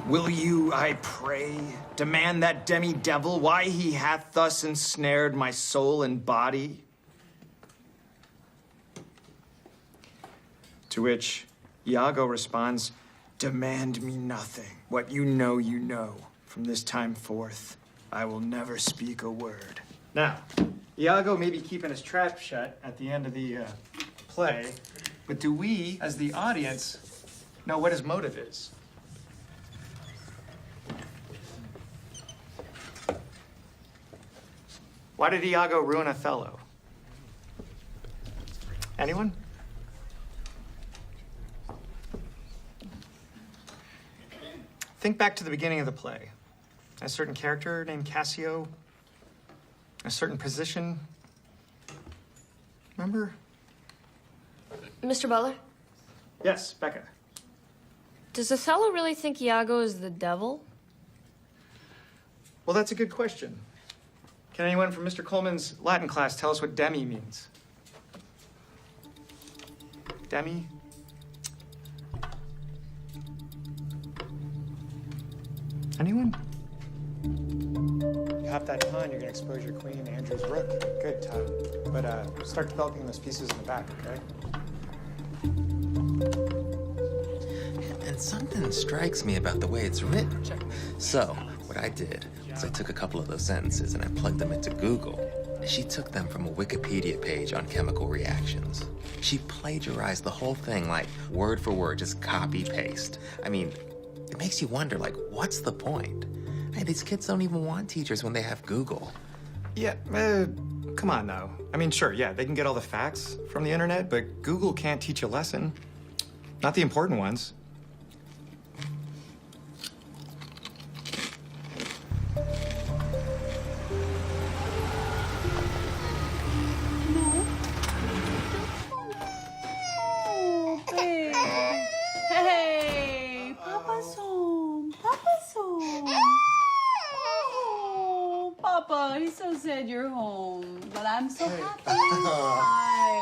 Will you, I pray, demand that demi-devil why he hath thus ensnared my soul and body? To which Iago responds, demand me nothing. What you know, you know. From this time forth, I will never speak a word. Now, Iago may be keeping his trap shut at the end of the play, but do we, as the audience, know what his motive is? Why did Iago ruin Othello? Anyone? Think back to the beginning of the play. A certain character named Cassio, a certain position. Remember? Mr. Butler, Yes, Becca. does Othello really think Iago is the devil? Well, that's a good question. Can anyone from Mr. Coleman's Latin class tell us what demi means? Demi? Anyone? You hop that pawn, you're gonna expose your queen, Andrew's rook. Good, Todd. But start developing those pieces in the back, okay? And something strikes me about the way it's written. So, what I did was I took a couple of those sentences and I plugged them into Google. She took them from a Wikipedia page on chemical reactions. She plagiarized the whole thing, like, word for word, just copy-paste. I mean, it makes you wonder, like, what's the point? Hey, these kids don't even want teachers when they have Google. Yeah, come on, though. I mean, sure, yeah, they can get all the facts from the internet, but Google can't teach a lesson. Not the important ones. Hey, Papa's home. Papa's home. Oh, Papa, he's so sad you're home, but I'm so happy. Hi.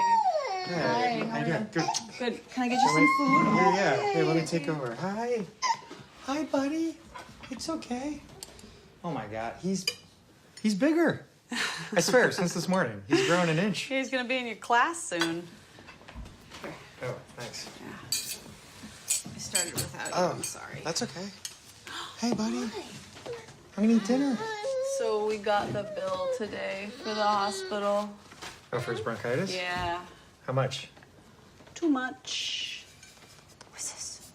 Hi. How are you? Good. Good. Can I get you some food? Yeah. Here, let me take over. Hi. Hi, buddy. It's okay. Oh my God, he's bigger. I swear, since this morning, he's grown an inch. He's gonna be in your class soon. Oh, thanks. I started without you. I'm sorry. That's okay. Hey, buddy. I'm gonna eat dinner. So we got the bill today for the hospital. Oh, for his bronchitis? Yeah. How much? Too much. What's this?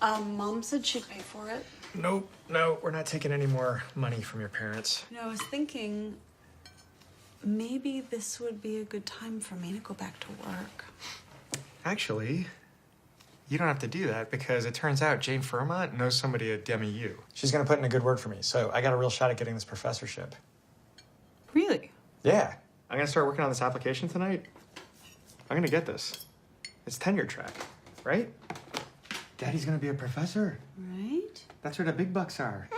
Mom said she'd pay for it. Nope, no, we're not taking any more money from your parents. You know, I was thinking maybe this would be a good time for me to go back to work. Actually, you don't have to do that because it turns out Jane Fairmont knows somebody at Demi U. She's gonna put in a good word for me, so I got a real shot at getting this professorship. Really? Yeah. I'm gonna start working on this application tonight. I'm gonna get this. It's tenure track, right? Daddy's gonna be a professor. Right? That's where the big bucks are.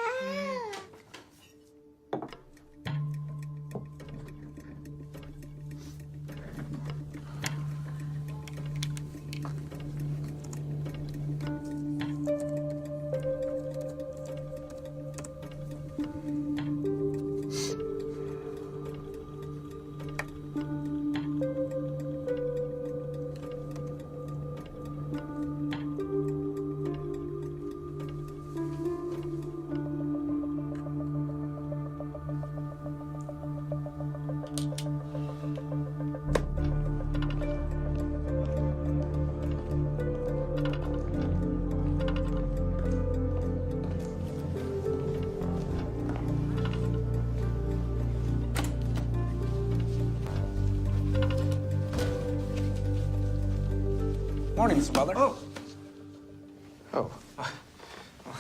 Morning, Mr. Butler. Oh.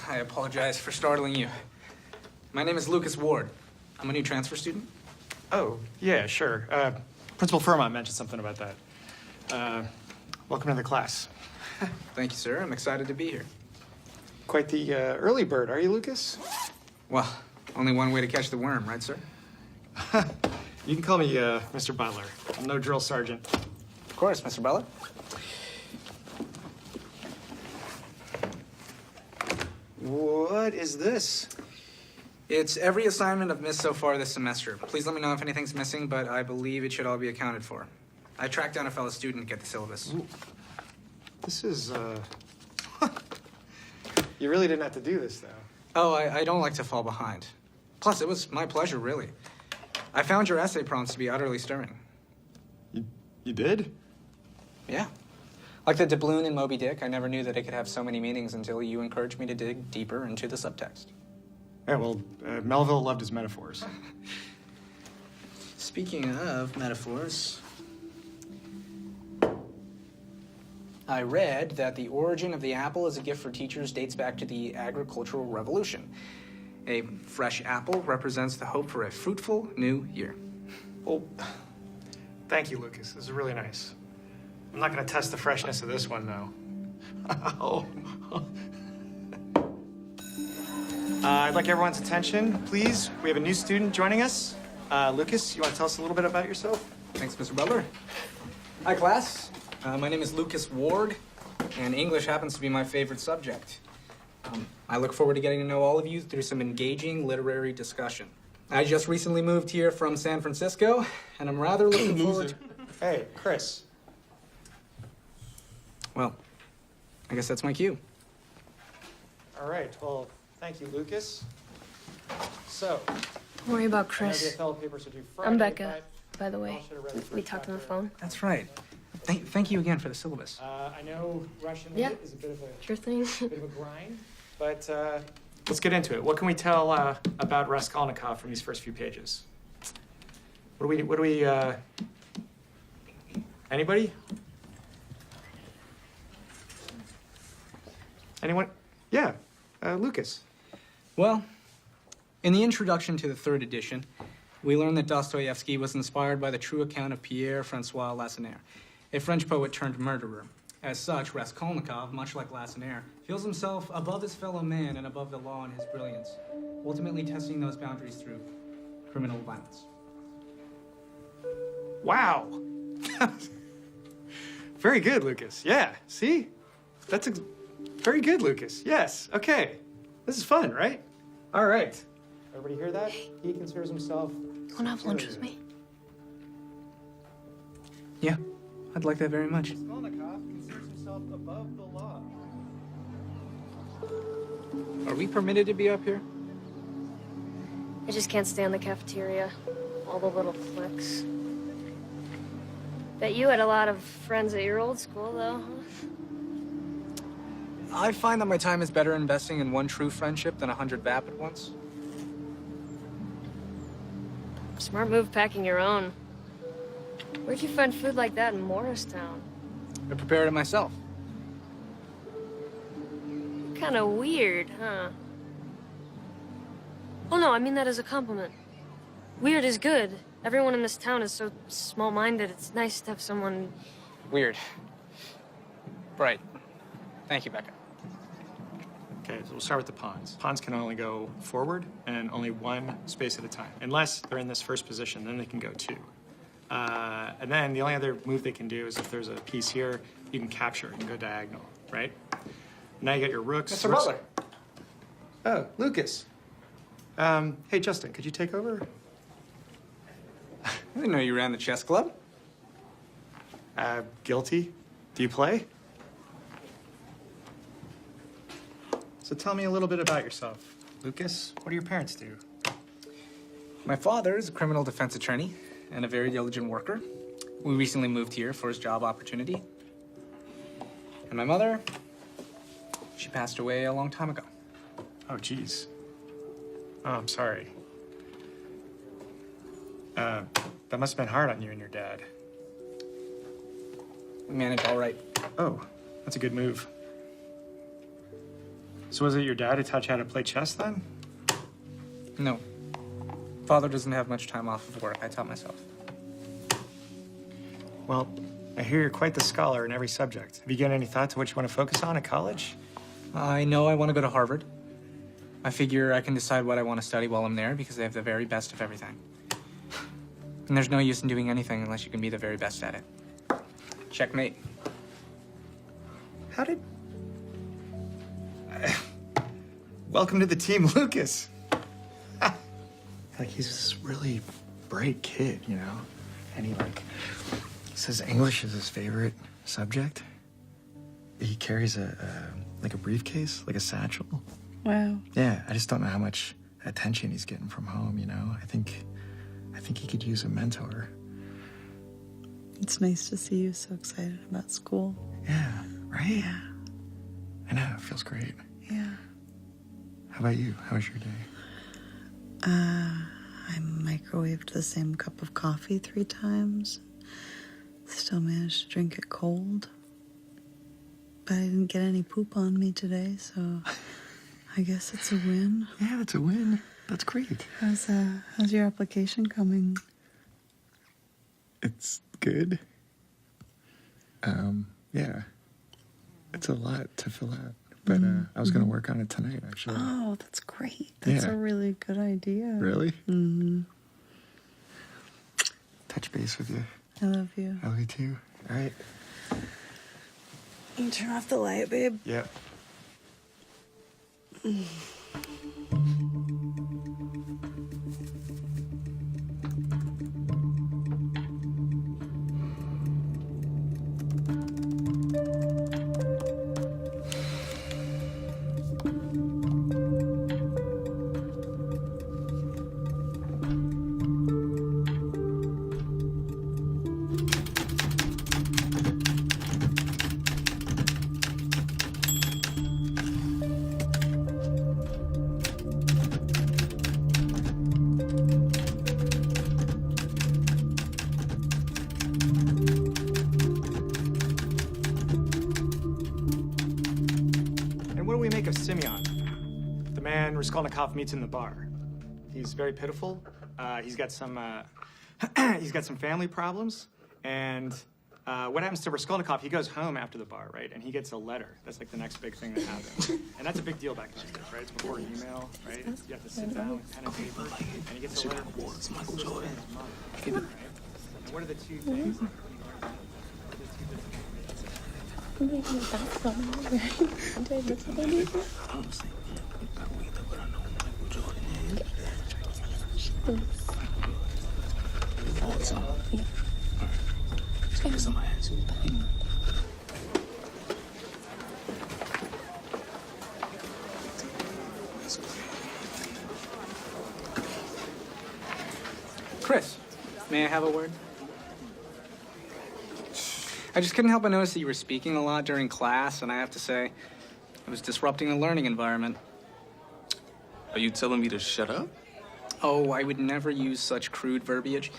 I apologize for startling you. My name is Lucas Ward. I'm a new transfer student. Oh, yeah, sure. Principal Fairmont mentioned something about that. Welcome to the class. Thank you, sir. I'm excited to be here. Quite the early bird, are you, Lucas? Well, only one way to catch the worm, right, sir? You can call me Mr. Butler. I'm no drill sergeant. Of course, Mr. Butler. What is this? It's every assignment I've missed so far this semester. Please let me know if anything's missing, but I believe it should all be accounted for. I tracked down a fellow student to get the syllabus. Ooh. This is, You really didn't have to do this, though. Oh, I don't like to fall behind. Plus, it was my pleasure, really. I found your essay prompts to be utterly stirring. You did? Yeah. Like the doubloon in Moby Dick, I never knew that it could have so many meanings until you encouraged me to dig deeper into the subtext. Yeah, well, Melville loved his metaphors. Speaking of metaphors, I read that the origin of the apple as a gift for teachers dates back to the agricultural revolution. A fresh apple represents the hope for a fruitful new year. Well, thank you, Lucas. This is really nice. I'm not going to test the freshness of this one, though. Oh. I'd like everyone's attention, please. We have a new student joining us. Lucas, you want to tell us a little bit about yourself? Thanks, Mr. Butler. Hi, class. My name is Lucas Ward, and English happens to be my favorite subject. I look forward to getting to know all of you through some engaging literary discussion. I just recently moved here from San Francisco, and I'm rather looking forward to... Hey, Chris. Well, I guess that's my cue. All right, well, thank you, Lucas. So, Don't worry about I know the Chris. Othello papers are due Friday. I'm Becca, by the way. Y'all should have read the We first talked on the chapter. phone. That's right. Thank you again for the syllabus. I know Russian Yeah. is a bit of a Sure thing. bit of a grind, but let's get into it. What can we tell about Raskolnikov from these first few pages? What do we, anybody? Anyone? Yeah, Lucas. Well, in the introduction to the third edition, we learn that Dostoevsky was inspired by the true account of Pierre-François Lacenaire, a French poet turned murderer. As such, Raskolnikov, much like Lacenaire, feels himself above his fellow man and above the law in his brilliance, ultimately testing those boundaries through criminal violence. Wow. Very good, Lucas. Yeah, see? That's very good, Lucas. Yes, okay. This is fun, right? All right. Everybody hear that? He considers himself... You want to have lunch with me? Yeah, I'd like that very much. Raskolnikov considers himself above the law. Are we permitted to be up here? I just can't stand the cafeteria. All the little cliques. Bet you had a lot of friends at your old school, though, huh? I find that my time is better investing in one true friendship than 100 vapid ones. Smart move packing your own. Where'd you find food like that in Morristown? I prepared it myself. Kinda weird, huh? Oh no, I mean that as a compliment. Weird is good. Everyone in this town is so small-minded. It's nice to have someone... Weird. Right. Thank you, Becca. Okay, so we'll start with the pawns. Pawns can only go forward and only one space at a time. Unless they're in this first position, then they can go two. And then the only other move they can do is if there's a piece here, you can capture it and go diagonal, right? Now you got your rooks. Mr. Butler. Oh, Lucas. Hey, Justin, could you take over? I didn't know you ran the chess club. Guilty. Do you play? So tell me a little bit about yourself. Lucas, what do your parents do? My father is a criminal defense attorney and a very diligent worker. We recently moved here for his job opportunity. And my mother, she passed away a long time ago. Oh, geez. Oh, I'm sorry. That must have been hard on you and your dad. We managed all right. Oh, that's a good move. So was it your dad who taught you how to play chess then? No. Father doesn't have much time off of work. I taught myself. Well, I hear you're quite the scholar in every subject. Have you given any thought to what you want to focus on at college? I know I want to go to Harvard. I figure I can decide what I want to study while I'm there because they have the very best of everything. And there's no use in doing anything unless you can be the very best at it. Checkmate. How did... welcome to the team, Lucas. Like, he's this really bright kid, you know? And he says English is his favorite subject. He carries a briefcase, like a satchel. Wow. Yeah, I just don't know how much attention he's getting from home, you know? I think he could use a mentor. It's nice to see you so excited about school. Yeah, right? Yeah. I know, it feels great. Yeah. How about you? How was your day? I microwaved the same cup of coffee 3 times. Still managed to drink it cold. But I didn't get any poop on me today, so I guess it's a win. Yeah, it's a win. That's great. How's your application coming? It's good. Yeah. It's a lot to fill out. But I was going to work on it tonight, actually. Oh, that's great. That's Yeah. a really good idea. Really? Mm-hmm. Touch base with you. I love you. I love you too. All right. You turn off the light, babe. Yep. And what do we make of Simeon? The man Raskolnikov meets in the bar. He's very pitiful. He's got some family problems. And what happens to Raskolnikov? He goes home after the bar, right? And he gets a letter. That's like the next big thing that happens. And that's a big deal back in those days, right? It's before email, right? You have to sit down with pen and paper. And he gets a letter from his Michael Jordan. Right? And what are the two things? Chris, may I have a word? I just couldn't help but notice that you were speaking a lot during class, and I have to say, it was disrupting the learning environment. Are you telling me to shut up? Oh, I would never use such crude verbiage.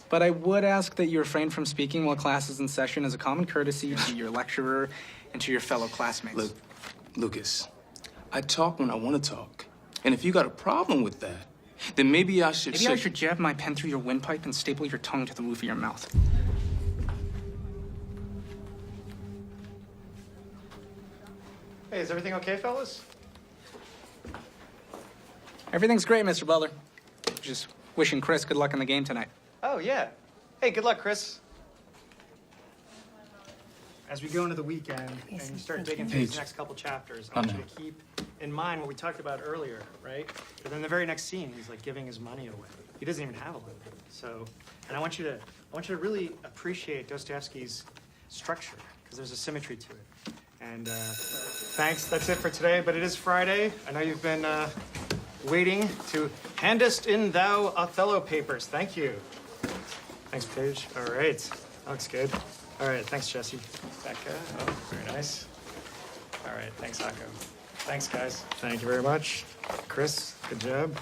But I would ask that you refrain from speaking while class is in session as a common courtesy to your lecturer and to your fellow classmates. Look, Lucas, I talk when I want to talk. And if you got a problem with that, then maybe I should... Maybe I should jab my pen through your windpipe and staple your tongue to the roof of your mouth. Hey, is everything okay, fellas? Everything's great, Mr. Butler. Just wishing Chris good luck in the game tonight. Oh, yeah. Hey, good luck, Chris. As we go into the weekend and you start digging through these next couple chapters, I want you to keep in mind what we talked about earlier, right? But then the very next scene, he's like giving his money away. He doesn't even have a living. So, and I want you to really appreciate Dostoevsky's structure because there's a symmetry to it. And thanks. That's it for today. But it is Friday. I know you've been waiting to handest in thou Othello papers. Thank you. Thanks, Paige. All right. That looks good. All right. Thanks, Jesse. Becca. Oh, very nice. All right. Thanks, Akko. Thanks, guys. Thank you very much. Chris, good job.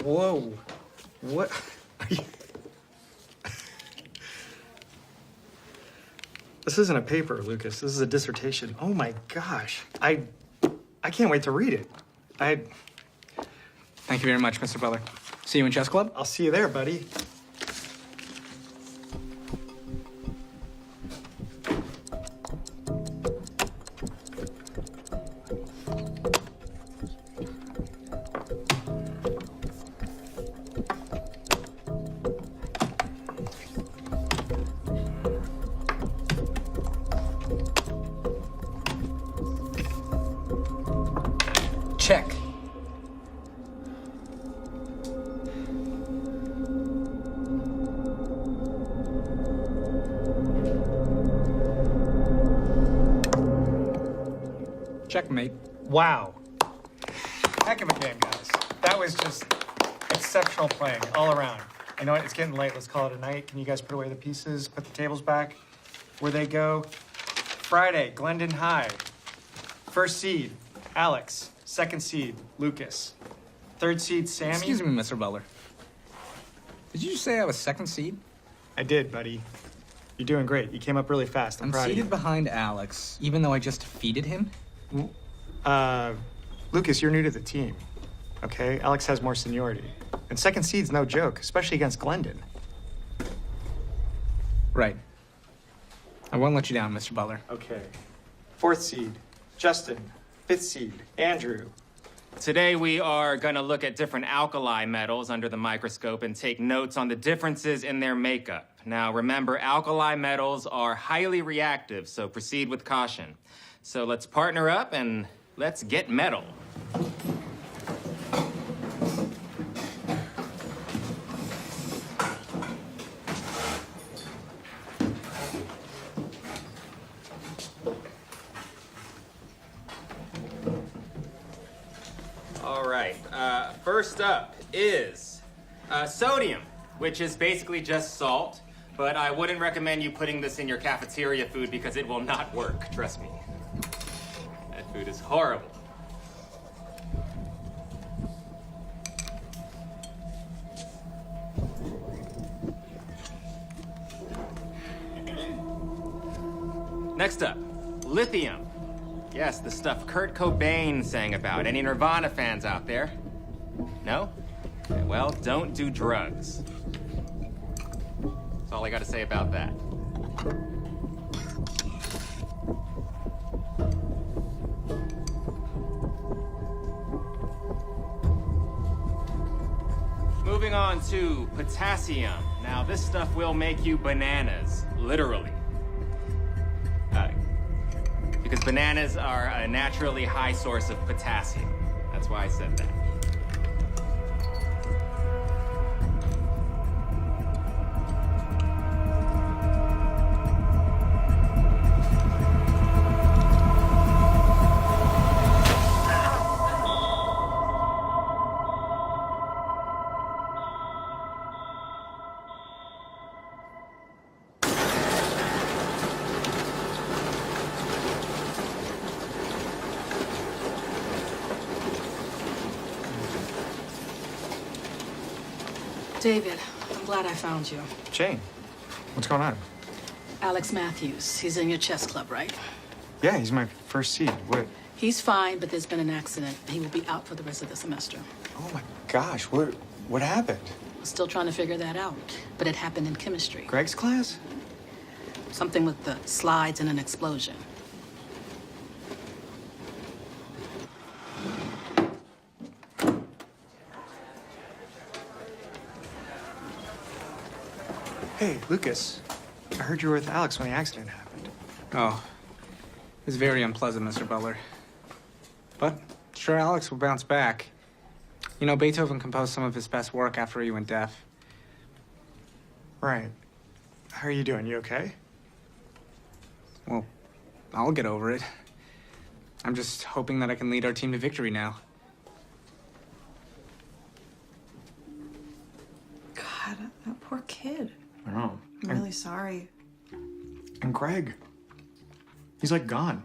Whoa. What? Are you... This isn't a paper, Lucas. This is a dissertation. Oh my gosh. I can't wait to read it. Thank you very much, Mr. Butler. See you in chess club? I'll see you there, buddy. Checkmate. Wow. Heck of a game, guys. That was just exceptional playing all around. You know what? It's getting late. Let's call it a night. Can you guys put away the pieces, put the tables back where they go? Friday, Glendon High. First seed, Alex. Second seed, Lucas. Third seed, Sammy. Excuse me, Mr. Butler. Did you just say I was second seed? I did, buddy. You're doing great. You came up really fast. I'm I'm proud of seated you. behind Alex, even though I just defeated him? Lucas, you're new to the team, okay? Alex has more seniority. And second seed's no joke, especially against Glendon. Right. I won't let you down, Mr. Butler. Okay. Fourth seed, Justin. Fifth seed, Andrew. Today we are going to look at different alkali metals under the microscope and take notes on the differences in their makeup. Now remember, alkali metals are highly reactive, so proceed with caution. So let's partner up and let's get metal. All right, first up is sodium, which is basically just salt, but I wouldn't recommend you putting this in your cafeteria food because it will not work, trust me. That food is horrible. Next up, lithium. Yes, the stuff Kurt Cobain sang about. Any Nirvana fans out there? No? Okay, well, don't do drugs. That's all I gotta say about that. Moving on to potassium. Now, this stuff will make you bananas, literally. Because bananas are a naturally high source of potassium. That's why I said that. David, I'm glad I found you. Jane, what's going on? Alex Matthews, he's in your chess club, right? Yeah, he's my first seed. What? He's fine, but there's been an accident. He will be out for the rest of the semester. Oh my gosh, what happened? Still trying to figure that out, but it happened in chemistry. Greg's class? Something with the slides and an explosion. Hey, Lucas. I heard you were with Alex when the accident happened. Oh, it was very unpleasant, Mr. Butler. But sure, Alex will bounce back. You know, Beethoven composed some of his best work after he went deaf. Right. How are you doing? You okay? Well, I'll get over it. I'm just hoping that I can lead our team to victory now. God, that poor kid. I know. I'm really sorry. And Greg. He's like gone.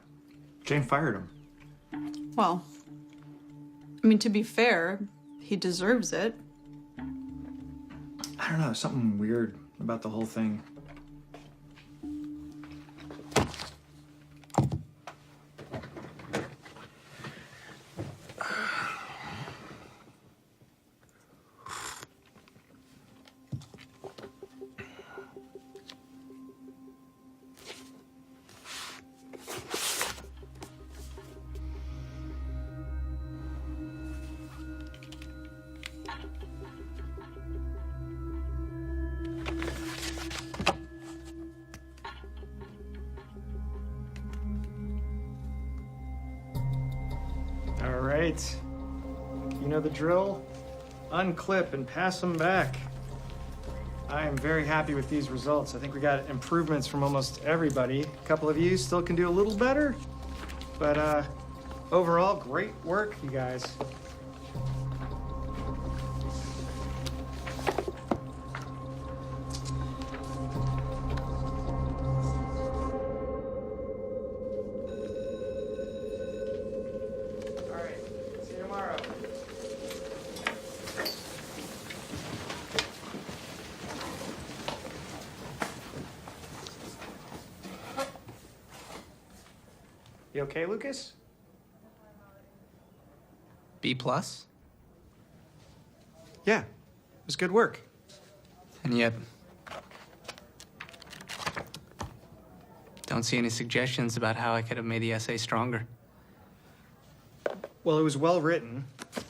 Jane fired him. Well, I mean, to be fair, he deserves it. I don't know, something weird about the whole thing. All right. You know the drill? Unclip and pass them back. I am very happy with these results. I think we got improvements from almost everybody. A couple of you still can do a little better, but overall, great work, you guys. All right, see you tomorrow. You okay, Lucas? B plus? Yeah, it was good work. And yet, don't see any suggestions about how I could have made the essay stronger. Well, it was well written.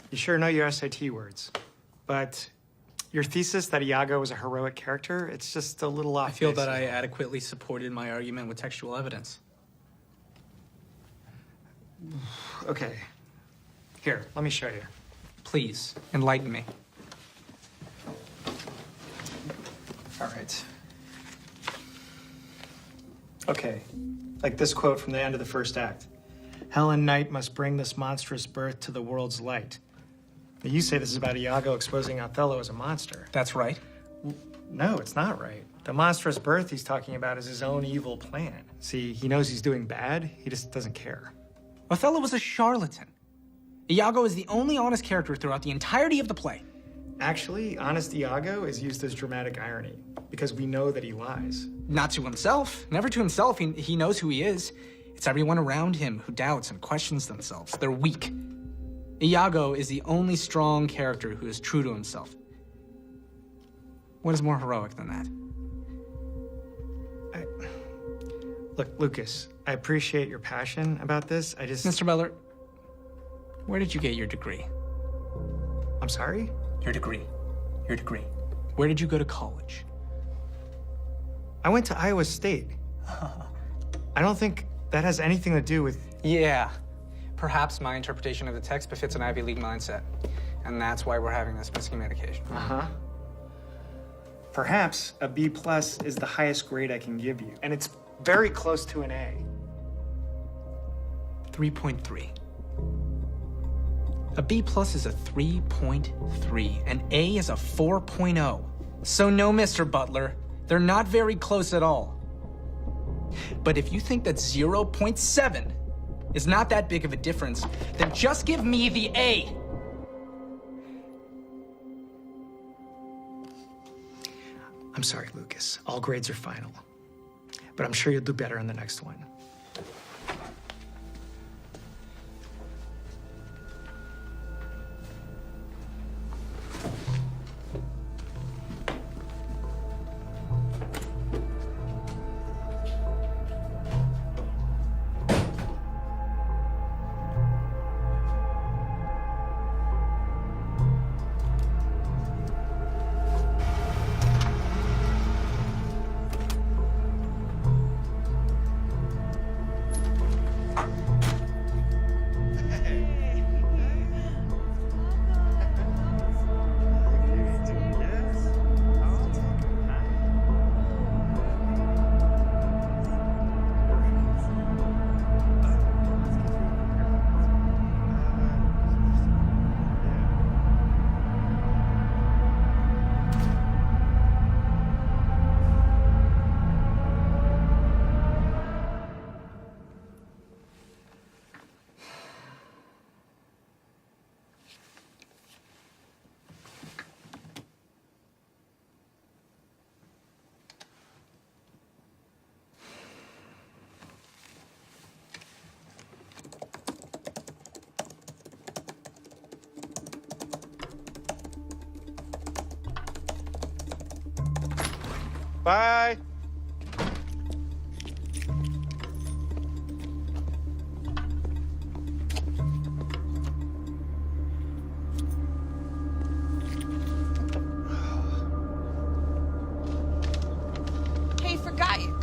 You sure know your SAT words. But your thesis that Iago was a heroic character, it's just a little off I feel base. that I adequately supported my argument with textual evidence. Okay. Here, let me show you. Please, enlighten me. All right. Okay, like this quote from the end of the first act. Helen Knight must bring this monstrous birth to the world's light. Now, you say this is about Iago exposing Othello as a monster. That's right. No, it's not right. The monstrous birth he's talking about is his own evil plan. See, he knows he's doing bad, he just doesn't care. Othello was a charlatan. Iago is the only honest character throughout the entirety of the play. Actually, honest Iago is used as dramatic irony, because we know that he lies. Not to himself. Never to himself. He knows who he is. It's everyone around him who doubts and questions themselves. They're weak. Iago is the only strong character who is true to himself. What is more heroic than that? Look, Lucas, I appreciate your passion about this. I just... Mr. Butler, where did you get your degree? I'm sorry? Your degree. Your degree. Where did you go to college? I went to Iowa State. I don't think that has anything to do with... Yeah. Perhaps my interpretation of the text befits an Ivy League mindset. And that's why we're having this miscommunication. Uh-huh. Perhaps a B+ is the highest grade I can give you, and it's very close to an A. 3.3. A B+ is a 3.3. An A is a 4.0. So no, Mr. Butler, they're not very close at all. But if you think that 0.7 is not that big of a difference, then just give me the A. I'm sorry, Lucas. All grades are final. But I'm sure you'll do better in the next one. Bye. Hey, forgot you.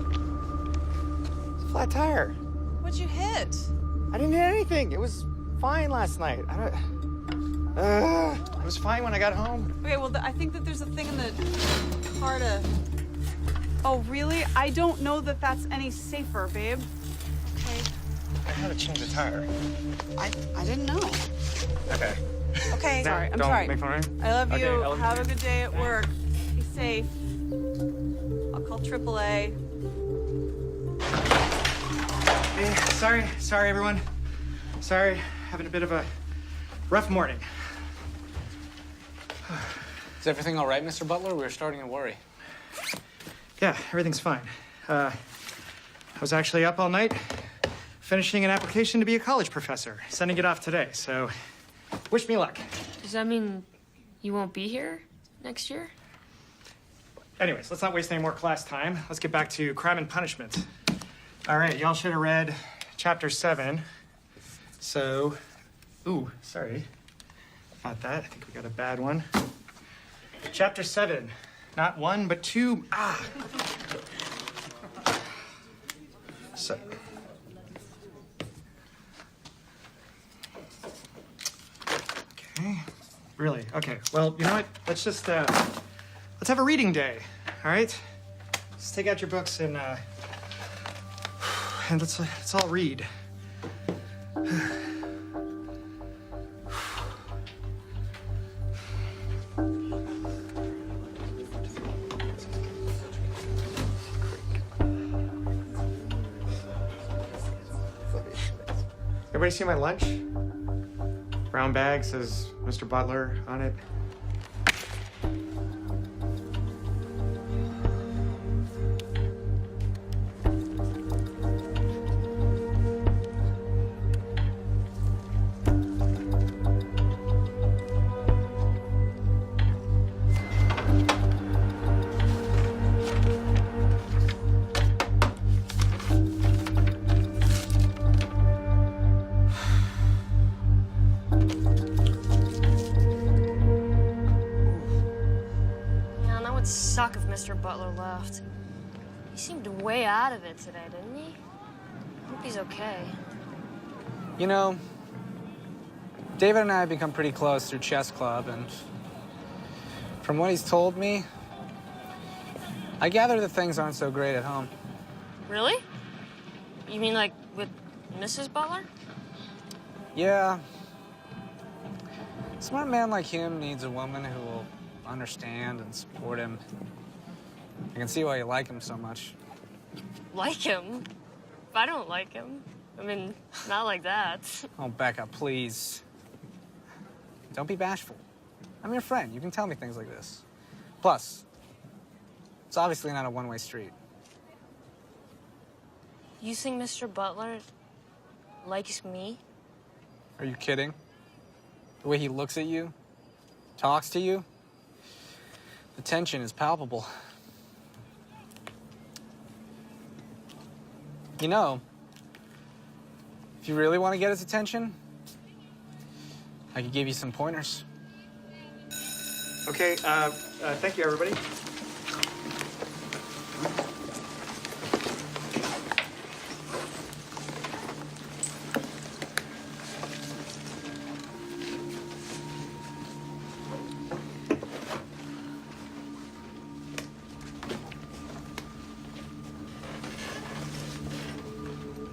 Flat tire. What'd you hit? I didn't hit anything. It was fine last night. It was fine when I got home. Okay, well, I think that there's a thing in the car to... Oh, really? I don't know that that's any safer, babe. Okay. how to change a tire. I didn't know. Okay. Okay, Now, sorry. I'm don't sorry. make fun of me. I love Okay, you. I love Have you. a good day at work. Be safe. I'll call AAA. Hey, sorry, everyone. Sorry, having a bit of a rough morning. Is everything all right, Mr. Butler? We were starting to worry. Yeah, everything's fine. I was actually up all night finishing an application to be a college professor, sending it off today, so wish me luck. Does that mean you won't be here next year? Anyways, let's not waste any more class time. Let's get back to Crime and Punishment. All right, y'all should have read chapter 7. So, ooh, sorry about that. I think we got a bad one. Chapter 7. Not 1, but 2. So. Okay. Really? Okay. Well, you know what? Let's just, let's have a reading day. All right? Let's take out your books and let's all read. Everybody see my lunch? Brown bag says Mr. Butler on it. Man, that would suck if Mr. Butler left. He seemed way out of it today, didn't he? I hope he's okay. You know, David and I have become pretty close through chess club, and from what he's told me, I gather that things aren't so great at home. Really? You mean like with Mrs. Butler? Yeah. A smart man like him needs a woman who will understand and support him. I can see why you like him so much. Like him? If I don't like him. I mean, not like that. Oh, Becca, please. Don't be bashful. I'm your friend. You can tell me things like this. Plus, it's obviously not a one-way street. You think Mr. Butler likes me? Are you kidding? The way he looks at you, talks to you, the tension is palpable. You know, if you really want to get his attention, I could give you some pointers. Okay, thank you, everybody.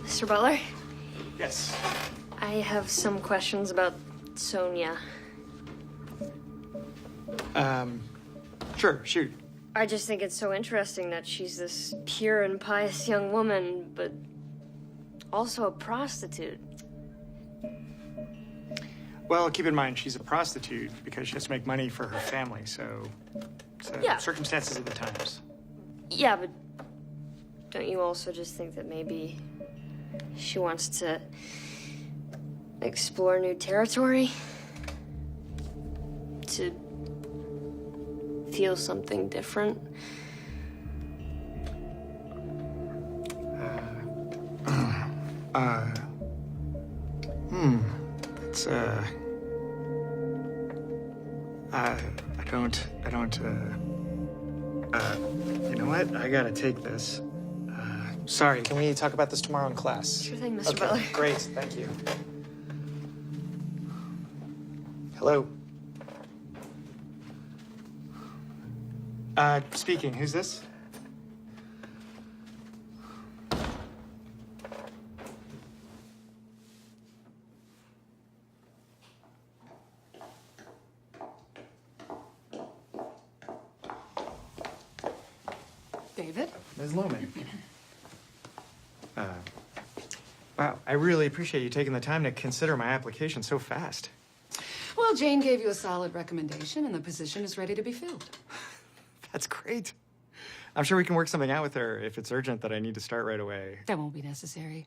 Mr. Butler, Yes. I have some questions about Sonia. Sure, shoot. I just think it's so interesting that she's this pure and pious young woman, but also a prostitute. Well, keep in mind, she's a prostitute because she has to make money for her family, so Yeah. circumstances of the times. Yeah, but don't you also just think that maybe she wants to explore new territory? To feel something different? It's, I don't, you know what? I gotta take this. Sorry, can we talk about this tomorrow in class? Sure thing, Mr. Okay, Butler. great, thank you. Hello? Speaking, who's this? David? Ms. Lohman. Wow, I really appreciate you taking the time to consider my application so fast. Well, Jane gave you a solid recommendation, and the position is ready to be filled. That's great. I'm sure we can work something out with her if it's urgent that I need to start right away. That won't be necessary.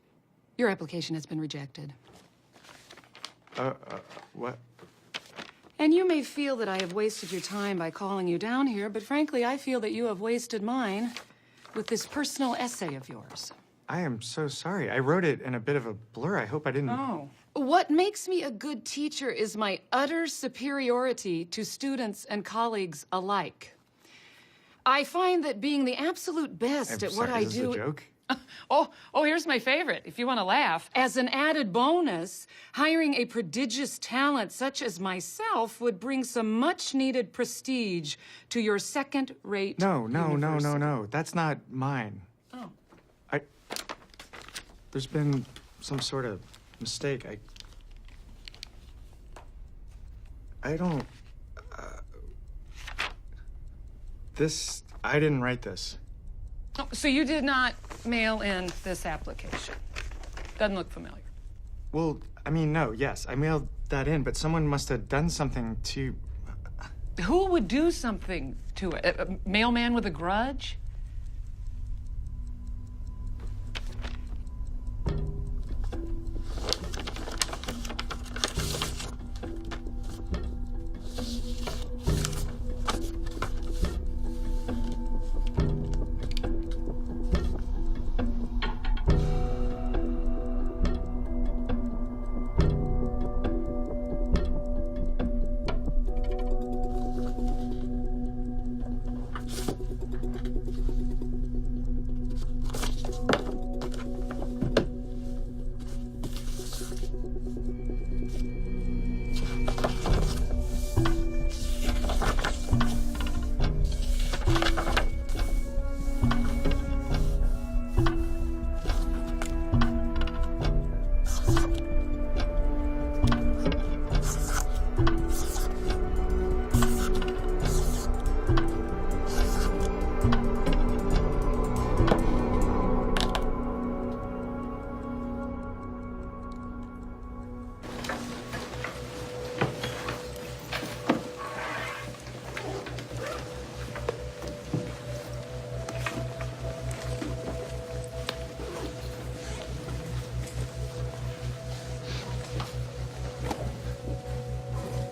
Your application has been rejected. What? And you may feel that I have wasted your time by calling you down here, but frankly, I feel that you have wasted mine with this personal essay of yours. I am so sorry. I wrote it in a bit of a blur. I hope I didn't... Oh. What makes me a good teacher is my utter superiority to students and colleagues alike. I find that being the absolute best I'm at what sorry, I is this do... a joke? Oh, here's my favorite, if you want to laugh. As an added bonus, hiring a prodigious talent such as myself would bring some much-needed prestige to your second-rate No. university. That's not mine. Oh. There's been some sort of mistake. I don't... I didn't write this. Oh, so you did not mail in this application? Doesn't look familiar. Well, I mean, no, yes. I mailed that in, but someone must have done something to... Who would do something to it? A mailman with a grudge?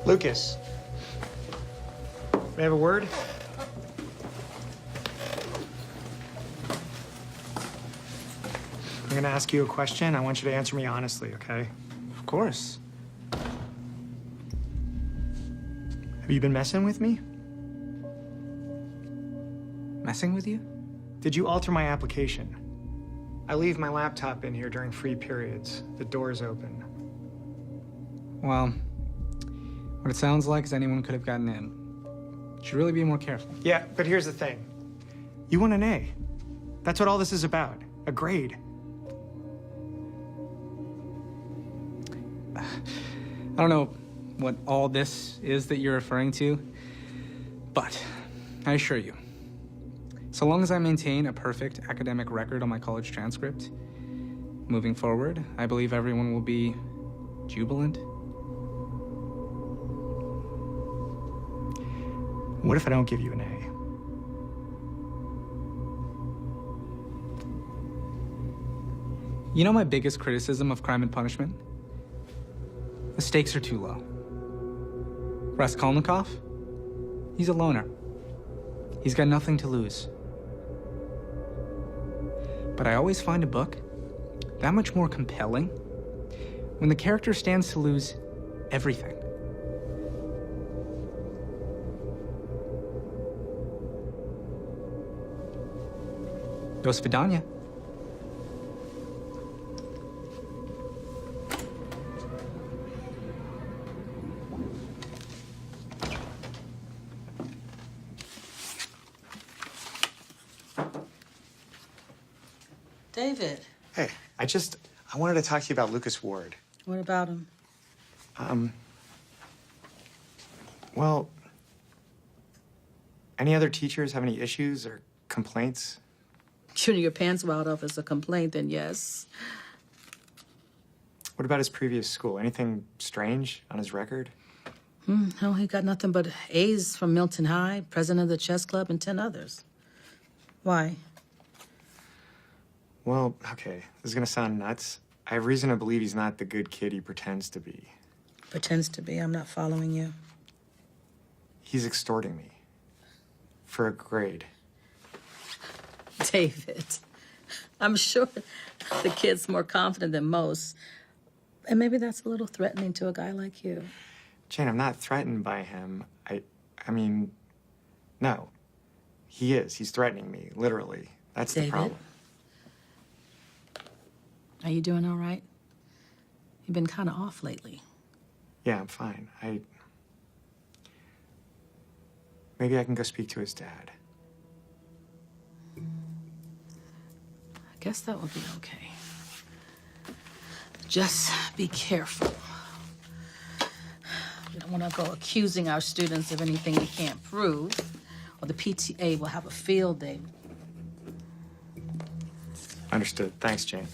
Lucas. May I have a word? I'm gonna ask you a question. I want you to answer me honestly, okay? Of course. Have you been messing with me? Messing with you? Did you alter my application? I leave my laptop in here during free periods. The door's open. Well, what it sounds like is anyone could have gotten in. Should really be more careful. Yeah, but here's the thing. You want an A. That's what all this is about. A grade. I don't know what all this is that you're referring to, but I assure you, so long as I maintain a perfect academic record on my college transcript, moving forward, I believe everyone will be jubilant. What if I don't give you an A? You know my biggest criticism of Crime and Punishment? The stakes are too low. Raskolnikov? He's a loner. He's got nothing to lose. But I always find a book that much more compelling when the character stands to lose everything. До свидания. David, Hey, I wanted to talk to you about Lucas Ward. what about him? Well, any other teachers have any issues or complaints? shooting your pants out of is a complaint, then yes. What about his previous school? Anything strange on his record? No, he got nothing but A's from Milton High, president of the chess club, and 10 others. Why? Well, okay, this is gonna sound nuts. I have reason to believe he's not the good kid he pretends to be. Pretends to be. I'm not following you. He's extorting me. For a grade. David, I'm sure the kid's more confident than most. And maybe that's a little threatening to a guy like you. Jane, I'm not threatened by him. I mean, no. He is. He's threatening me, literally. That's David? the problem. Are you doing all right? You've been kind of off lately. Yeah, I'm fine. Maybe I can go speak to his dad. I guess that would be okay. Just be careful. We don't want to go accusing our students of anything we can't prove, or the PTA will have a field day. Understood. Thanks, Jane.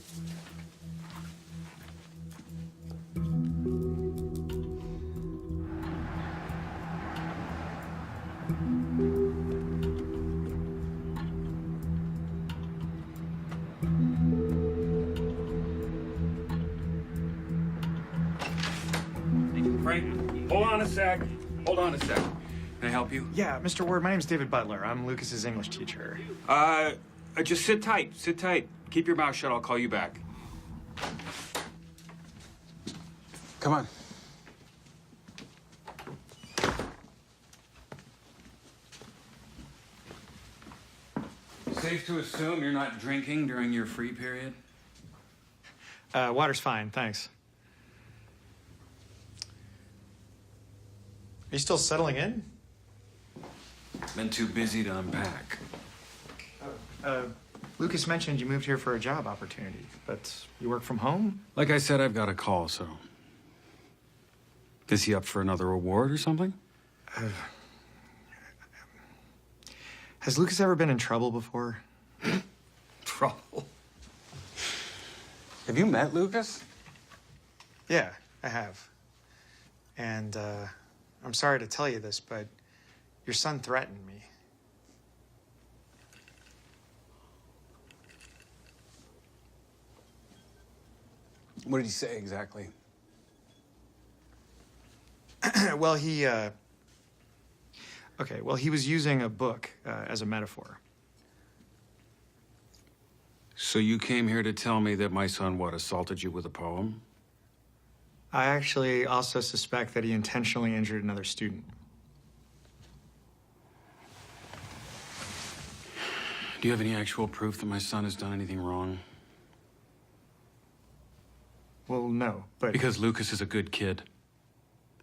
Frank, hold on a sec. Hold on a sec. Can I help you? Yeah, Mr. Ward, my name's David Butler. I'm Lucas's English teacher. Just sit tight. Sit tight. Keep your mouth shut. I'll call you back. Come on. Safe to assume you're not drinking during your free period? Water's fine, thanks. Are you still settling in? Been too busy to unpack. Lucas mentioned you moved here for a job opportunity, but you work from home? Like I said, I've got a call, so... Is he up for another award or something? Has Lucas ever been in trouble before? Trouble? Have you met Lucas? Yeah, I have. And, I'm sorry to tell you this, but your son threatened me. What did he say exactly? Well, he was using a book as a metaphor. So you came here to tell me that my son, what, assaulted you with a poem? I actually also suspect that he intentionally injured another student. Do you have any actual proof that my son has done anything wrong? Well, no, but... Because Lucas is a good kid.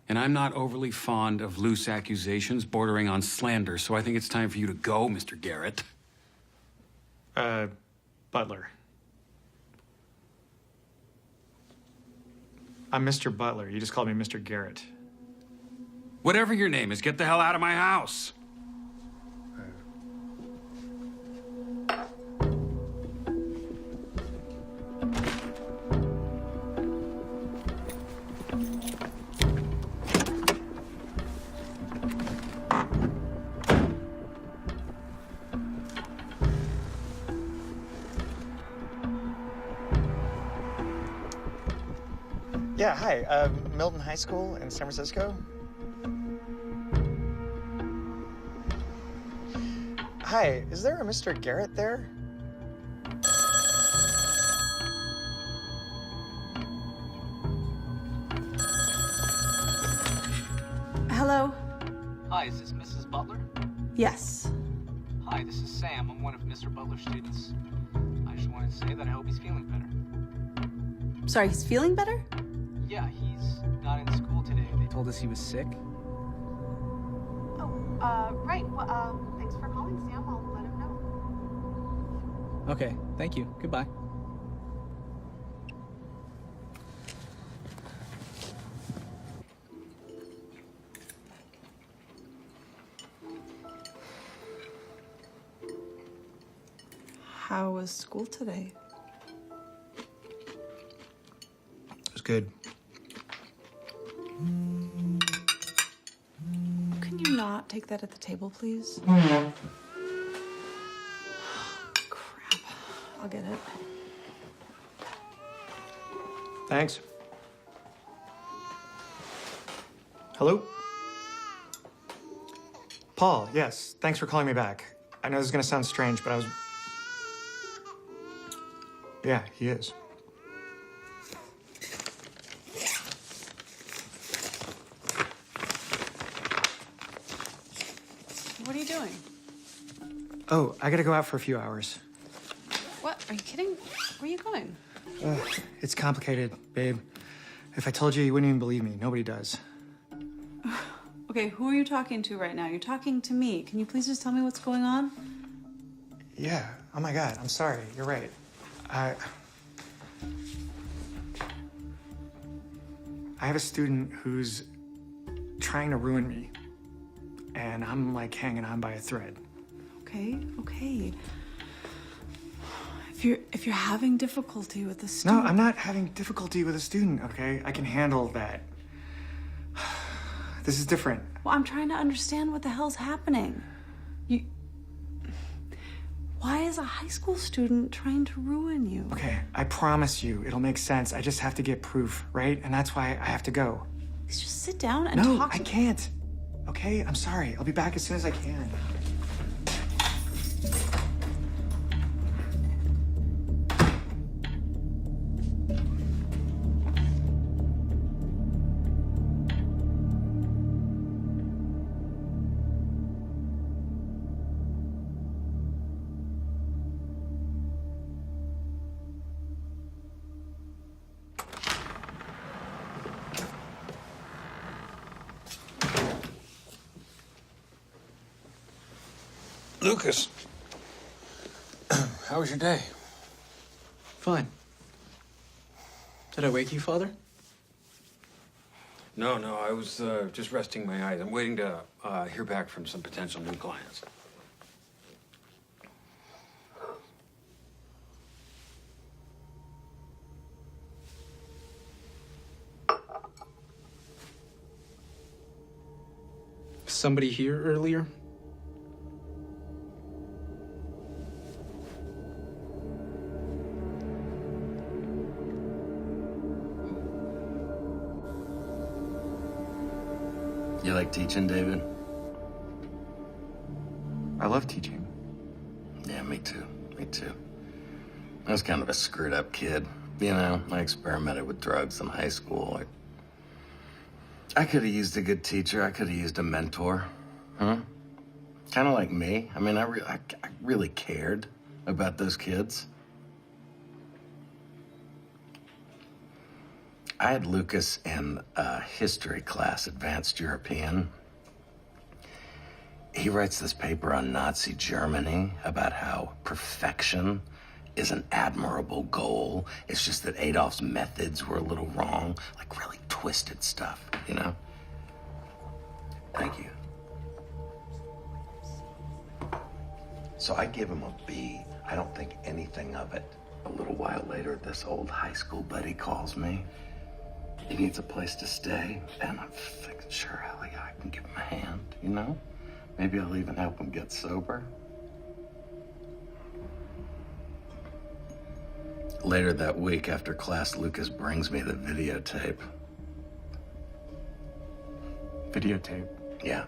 And I'm not overly fond of loose accusations bordering on slander, so I think it's time for you to go, Mr. Garrett. Butler. I'm Mr. Butler. You just called me Mr. Garrett. Whatever your name is, get the hell out of my house. Yeah, hi. Milton High School in San Francisco? Hi, is there a Mr. Garrett there? Hello? Hi, is this Mrs. Butler? Yes. Hi, this is Sam. I'm one of Mr. Butler's students. I just wanted to say that I hope he's feeling better. Sorry, he's feeling better? Yeah, he's not in school today. They told us he was sick. Right. Well, thanks for calling, Sam. I'll let him know. Okay, thank you. Goodbye. How was school today? It was good. Can you not take that at the table, please? Crap. I'll get it. Thanks. Hello? Paul, yes. Thanks for calling me back. I know this is gonna sound strange, but I was... Yeah, he is. What are you doing? Oh, I gotta go out for a few hours. What? Are you kidding? Where are you going? It's complicated, babe. If I told you, you wouldn't even believe me. Nobody does. Okay, who are you talking to right now? You're talking to me. Can you please just tell me what's going on? Yeah. Oh my God. I'm sorry. You're right. I have a student who's trying to ruin me, and I'm like hanging on by a thread. Okay, okay. If you're having difficulty with the No, student... I'm not having difficulty with a student, okay? I can handle that. This is different. Well, I'm trying to understand what the hell's happening. Why is a high school student trying to ruin you? Okay, I promise you, it'll make sense. I just have to get proof, right? And that's why I have to go. Just sit down and No, talk I can't. Okay, I'm sorry. I'll be back as soon as I can. Lucas, how was your day? Fine. Did I wake you, Father? No, I was just resting my eyes. I'm waiting to hear back from some potential new clients. Somebody here earlier? You like teaching, David? I love teaching. Yeah, me too. Me too. I was kind of a screwed up kid. You know, I experimented with drugs in high school. I could have used a good teacher. I could have used a mentor. Huh? Kind of like me. I mean, I really cared about those kids. I had Lucas in a history class, Advanced European. He writes this paper on Nazi Germany about how perfection is an admirable goal. It's just that Adolf's methods were a little wrong, like really twisted stuff, you know? Thank you. So I give him a B. I don't think anything of it. A little while later, this old high school buddy calls me. He needs a place to stay, and I'm thinking, sure, hell yeah, I can give him a hand, you know? Maybe I'll even help him get sober. Later that week, after class, Lucas brings me the videotape. Videotape? Yeah.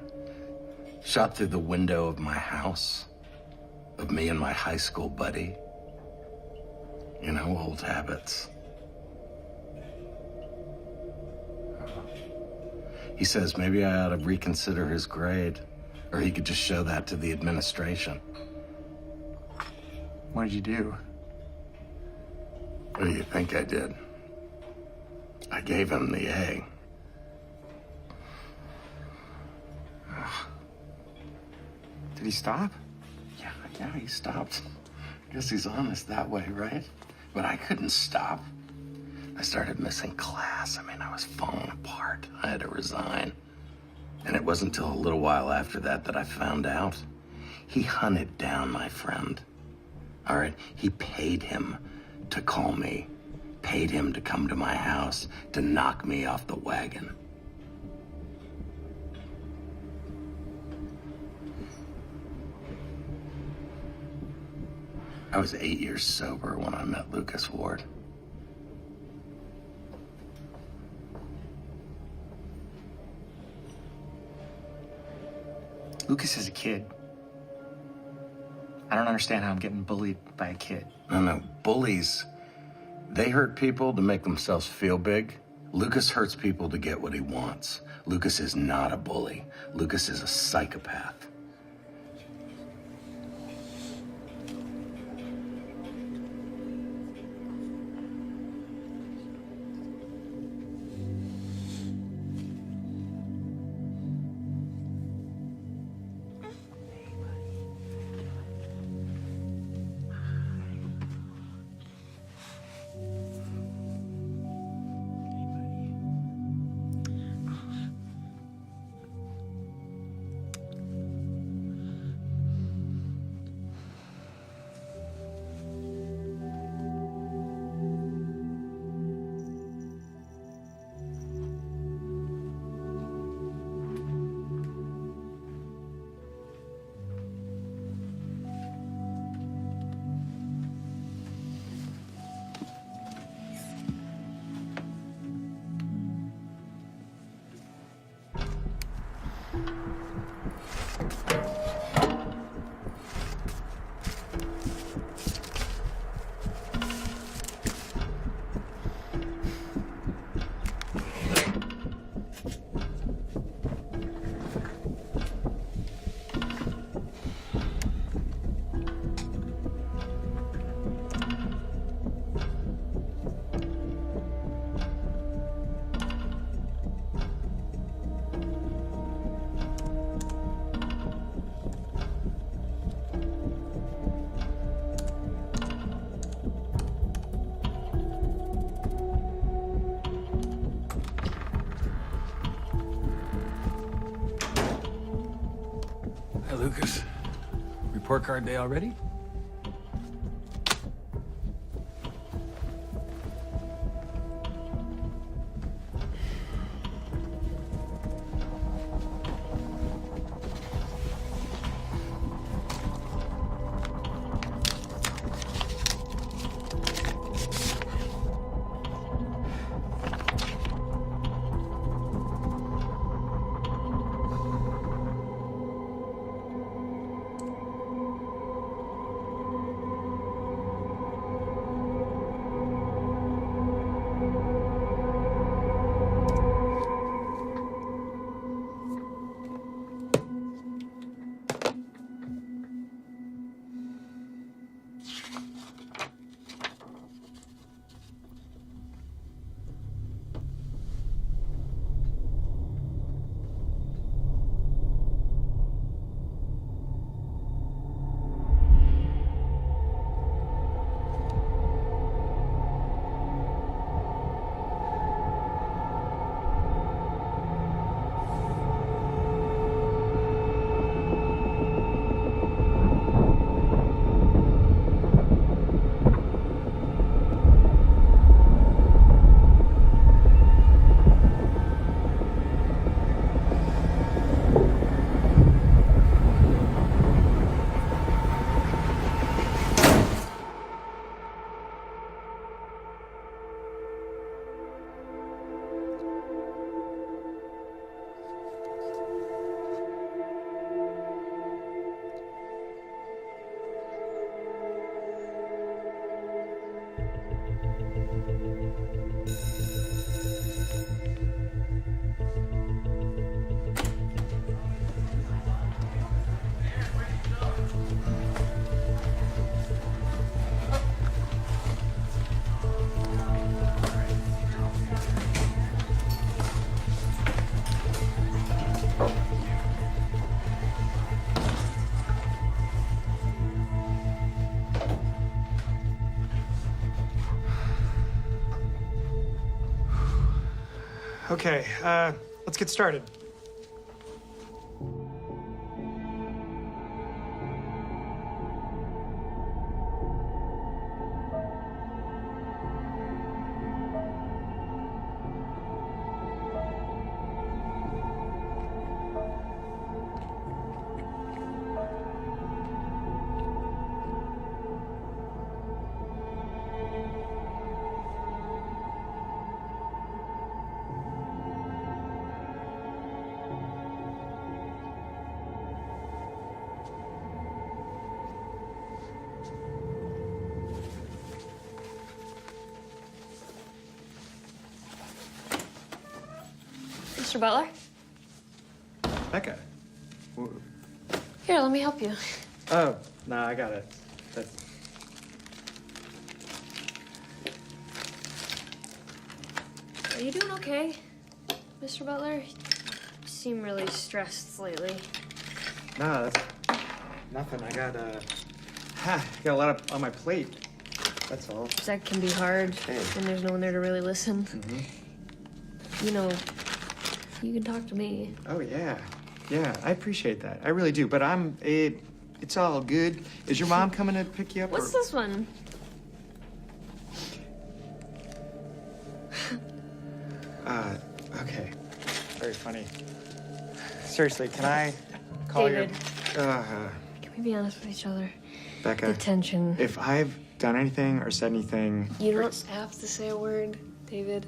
Shot through the window of my house, of me and my high school buddy. You know, old habits. He says maybe I ought to reconsider his grade, or he could just show that to the administration. What did you do? What do you think I did? I gave him the A. Did he stop? Yeah, he stopped. Guess he's honest that way, right? But I couldn't stop. I started missing class. I mean, I was falling apart. I had to resign. And it wasn't until a little while after that that I found out. He hunted down my friend. all right? He paid him to call me, paid him to come to my house, to knock me off the wagon. I was 8 years sober when I met Lucas Ward. Lucas is a kid. I don't understand how I'm getting bullied by a kid. No, bullies, they hurt people to make themselves feel big. Lucas hurts people to get what he wants. Lucas is not a bully. Lucas is a psychopath. Hi, Lucas. Report card day already? Okay, let's get started. Mr. Butler? Becca. Here, let me help you. Oh, no, I got it. That's... Are you doing okay, Mr. Butler? You seem really stressed lately. No, that's nothing. I got a lot on my plate. That's all. That can be hard Hey. when there's no one there to really listen. Mm-hmm. You know, you can talk to me. Oh, yeah. Yeah, I appreciate that. I really do. But it's all good. Is your mom coming to pick you up? What's this one? Okay. Very funny. Seriously, can I call David. your... Can we be honest with each other? Becca. The tension. If I've done anything or said anything... You don't have to say a word, David.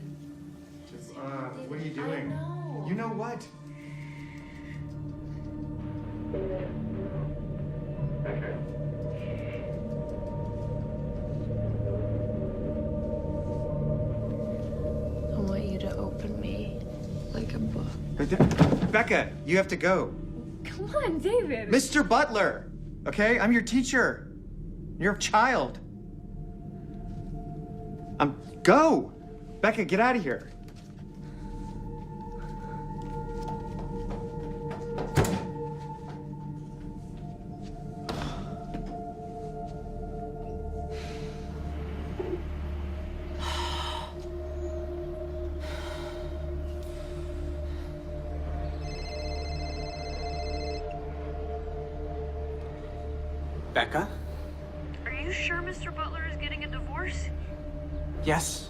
What are you doing? You know what? Okay. I want you to open me like a book. Becca, you have to go. Come on, David. Mr. Butler, okay? I'm your teacher. You're a child. Go! Becca, get out of here. Becca? Are you sure Mr. Butler is getting a divorce? Yes.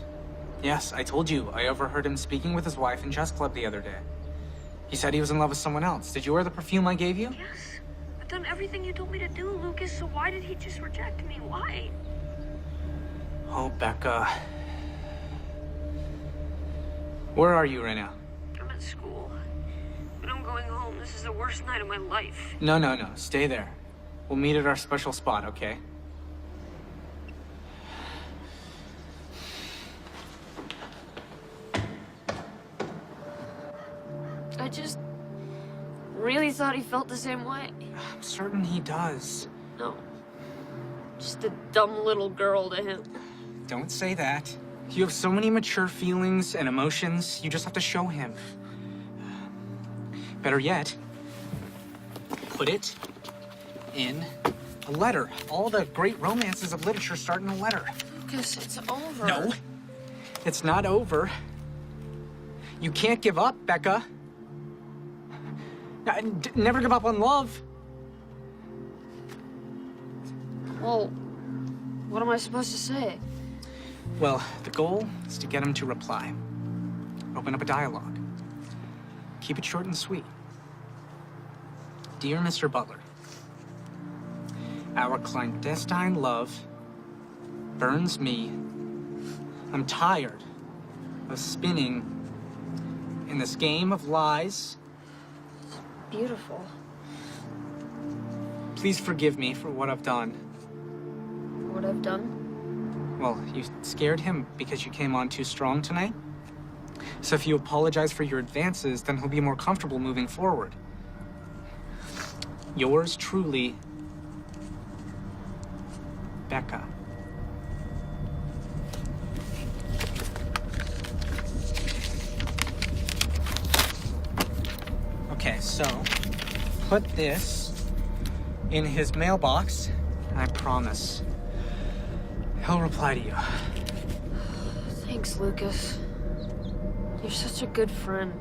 Yes, I told you. I overheard him speaking with his wife in chess club the other day. He said he was in love with someone else. Did you wear the perfume I gave you? Yes. I've done everything you told me to do, Lucas, so why did he just reject me? Why? Oh, Becca. Where are you right now? I'm at school. But I'm going home. This is the worst night of my life. No. Stay there. We'll meet at our special spot, okay? I just really thought he felt the same way. I'm certain he does. No. Just a dumb little girl to him. Don't say that. You have so many mature feelings and emotions. You just have to show him. Better yet, put it in a letter. All the great romances of literature start in a letter. Lucas, it's over. No, it's not over. You can't give up, Becca. Never give up on love. Well, what am I supposed to say? Well, the goal is to get him to reply. Open up a dialogue. Keep it short and sweet. Dear Mr. Butler, our clandestine love burns me. I'm tired of spinning in this game of lies. Beautiful. Please forgive me for what I've done. What I've done? Well, you scared him because you came on too strong tonight. So if you apologize for your advances, then he'll be more comfortable moving forward. Yours truly, Becca. Okay, so put this in his mailbox, and I promise he'll reply to you. Thanks, Lucas. You're such a good friend.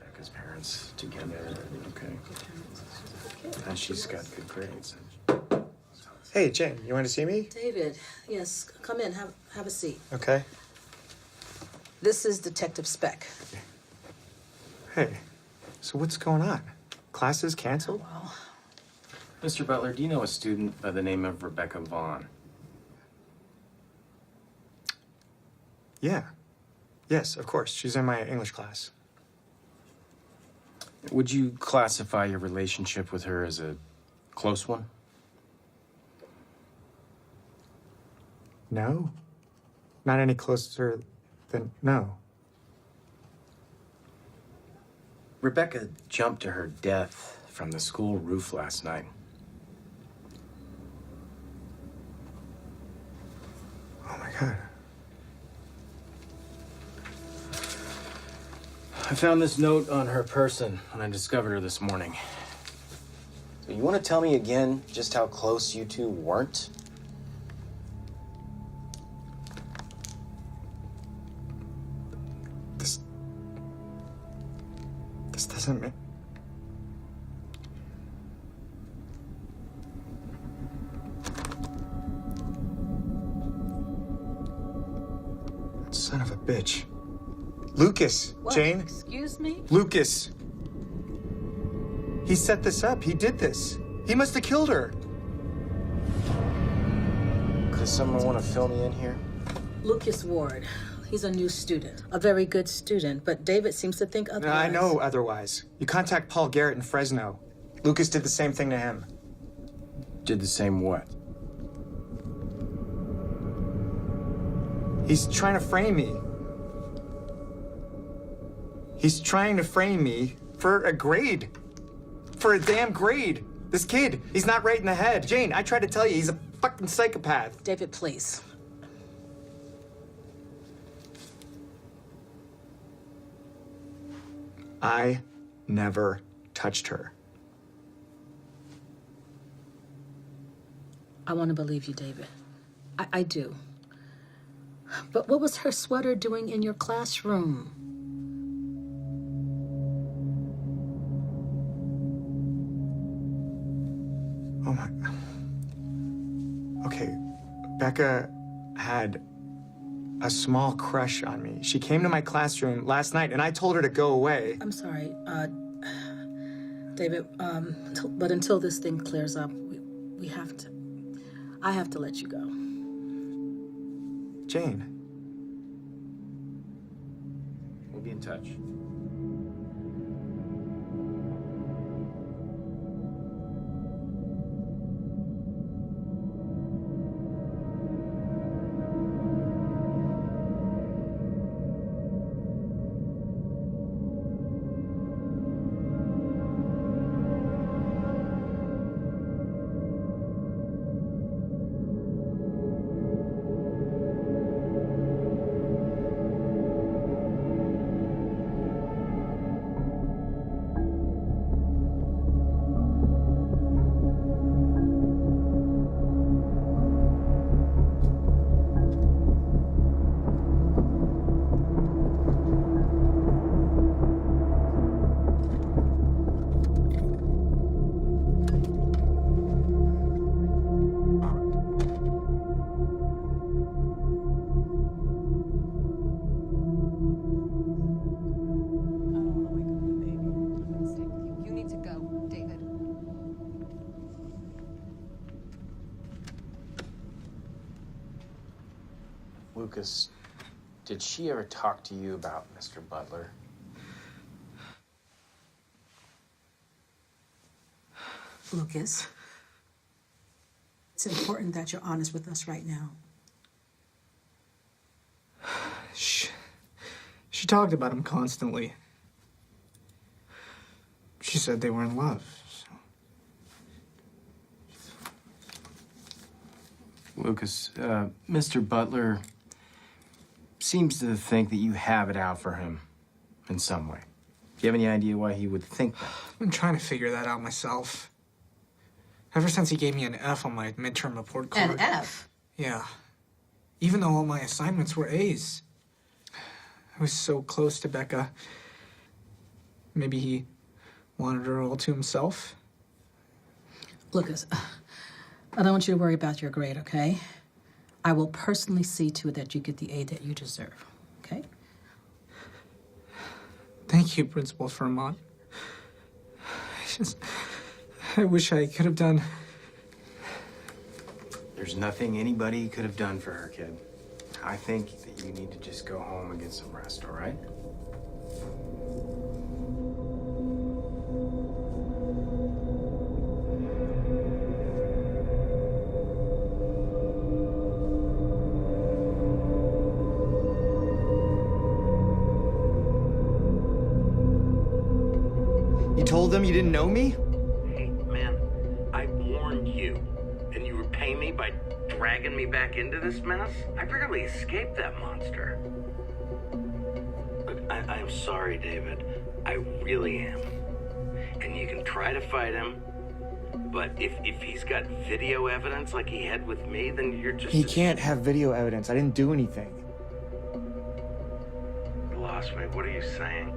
Becca's parents together, okay. And she's got good grades. Hey, Jane, you want to see me? David, yes, come in, have a seat. Okay. This is Detective Speck. Hey, so what's going on? Classes canceled? Well, Mr. Butler, do you know a student by the name of Rebecca Vaughn? Yeah. Yes, of course. She's in my English class. Would you classify your relationship with her as a close one? No. Not any closer than no. Rebecca jumped to her death from the school roof last night. Oh my God. I found this note on her person when I discovered her this morning. So you want to tell me again just how close you two weren't? This doesn't make... Son of a bitch. Lucas, What? Jane. Excuse me? Lucas. He set this up. He did this. He must have killed her. Does someone want to fill me in here? Lucas Ward. He's a new student. A very good student, but David seems to think otherwise. I know otherwise. You contact Paul Garrett in Fresno. Lucas did the same thing to him. Did the same what? He's trying to frame me. He's trying to frame me for a grade. For a damn grade. This kid, he's not right in the head. Jane, I tried to tell you, he's a fucking psychopath. David, please. I never touched her. I want to believe you, David. I do. But what was her sweater doing in your classroom? Oh my... Okay, Becca had a small crush on me. She came to my classroom last night and I told her to go away. I'm sorry, David, but until this thing clears up, we have to... I have to let you go. Jane. We'll be in touch. Lucas, did she ever talk to you about Mr. Butler? Lucas, it's important that you're honest with us right now. She talked about him constantly. She said they were in love. Lucas, Mr. Butler seems to think that you have it out for him in some way. Do you have any idea why he would think that? I've been trying to figure that out myself. Ever since he gave me an F on my midterm report card. An F? Yeah. Even though all my assignments were A's. I was so close to Becca. Maybe he wanted her all to himself. Lucas, I don't want you to worry about your grade, okay? I will personally see to it that you get the A that you deserve, okay? Thank you, Principal Fermont. I wish I could have done. There's nothing anybody could have done for her, kid. I think that you need to just go home and get some rest, all right? You told them you didn't know me? Hey, man, I warned you, and you repay me by dragging me back into this mess? I barely escaped that monster. Look, I'm sorry, David. I really am. And you can try to fight him, but if he's got video evidence like he had with me, then you're just... He can't have video evidence. I didn't do anything. You lost me. What are you saying?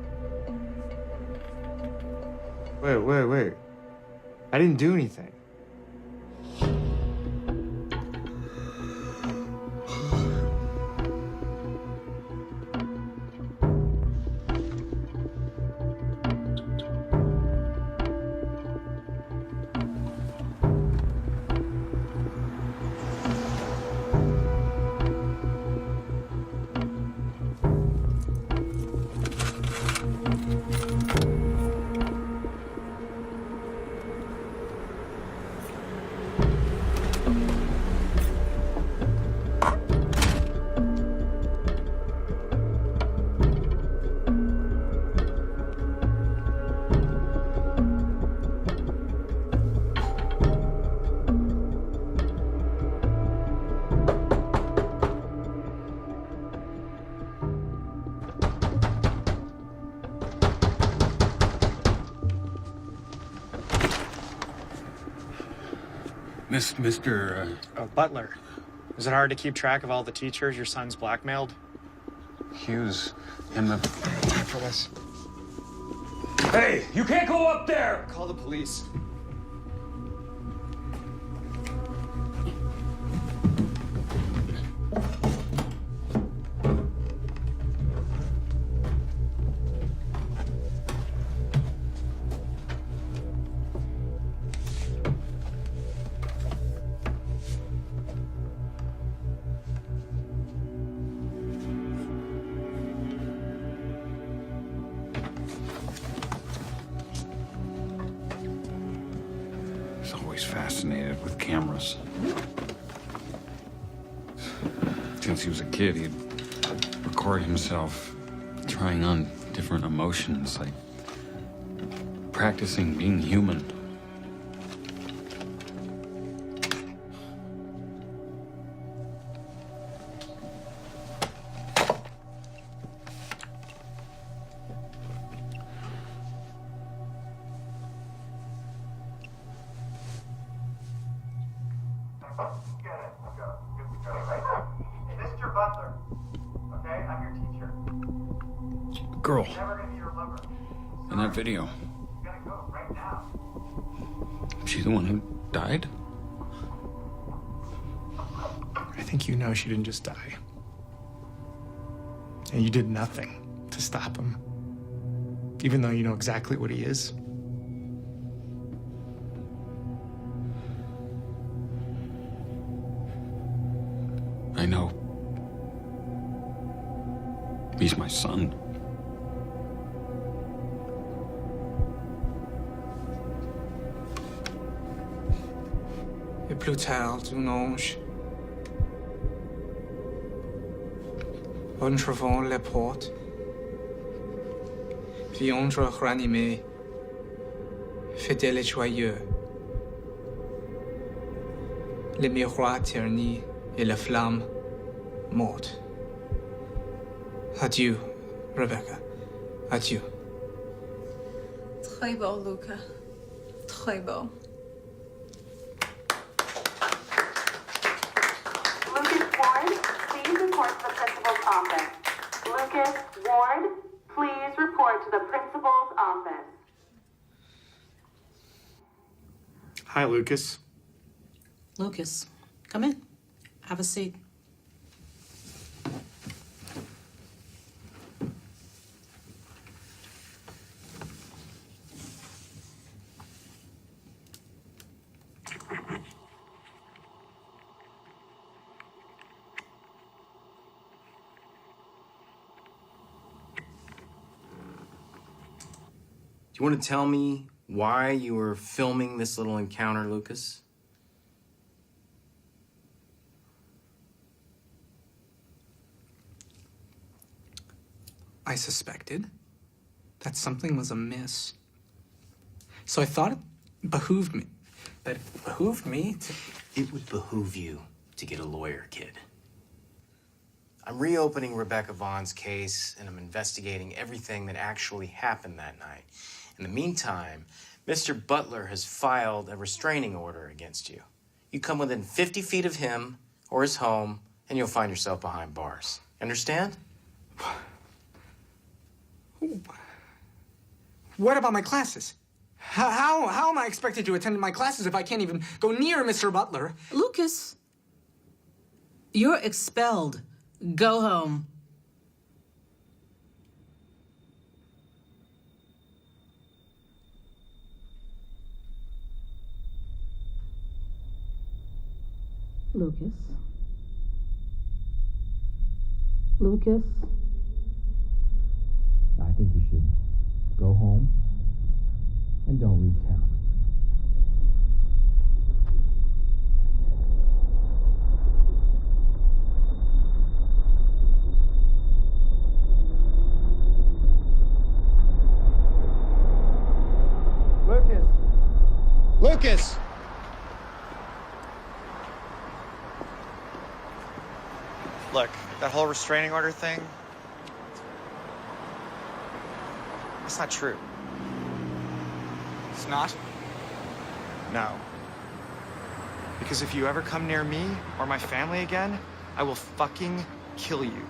Wait. I didn't do anything. Mr. Oh, Butler. Is it hard to keep track of all the teachers your son's blackmailed? Hughes and the... Time for this. Hey, you can't go up there! Call the police. He's always fascinated with cameras. Since he was a kid, he'd record himself trying on different emotions, like practicing being human. Mr. Butler, okay? I'm your teacher. Girl I'm never gonna be your lover. in that video, You gotta go right now. she the one who died? I think you know she didn't just die. And you did nothing to stop him. Even though you know exactly what he is. I know. He's my son. Et plus tard, un ange entrevant les portes, vit Andra ranimé, fidèle et joyeux. Les miroirs ternis et la flamme morte. Adieu, Rebecca. Adieu. Très beau, Luca. Très beau. Lucas Ward, please report to the principal's office. Lucas Ward, please report to the principal's office. Hi, Lucas. Lucas, come in. Have a seat. you want to tell me why you were filming this little encounter, Lucas? I suspected that something was amiss. So I thought it behooved me. That it behooved me to... It would behoove you to get a lawyer, kid. I'm reopening Rebecca Vaughn's case, and I'm investigating everything that actually happened that night. In the meantime, Mr. Butler has filed a restraining order against you. You come within 50 feet of him or his home, and you'll find yourself behind bars. Understand? What about my classes? How am I expected to attend my classes if I can't even go near Mr. Butler? Lucas, you're expelled. Go home. Lucas. Lucas. I think you should go home and don't leave town. Lucas! Look, that whole restraining order thing, it's not true. It's not? No. Because if you ever come near me or my family again, I will fucking kill you.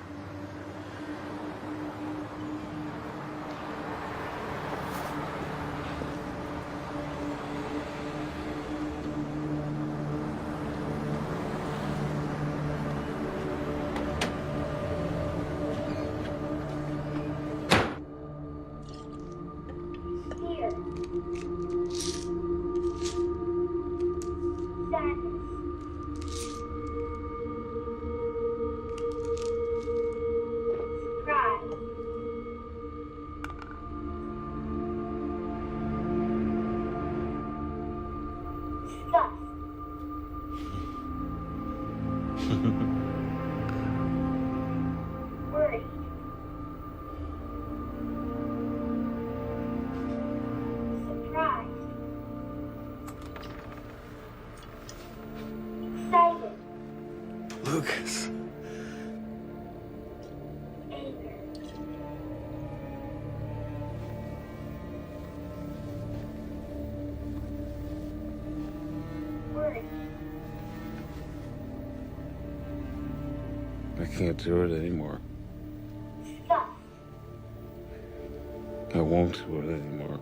Lucas. I can't do it anymore. I won't do it anymore.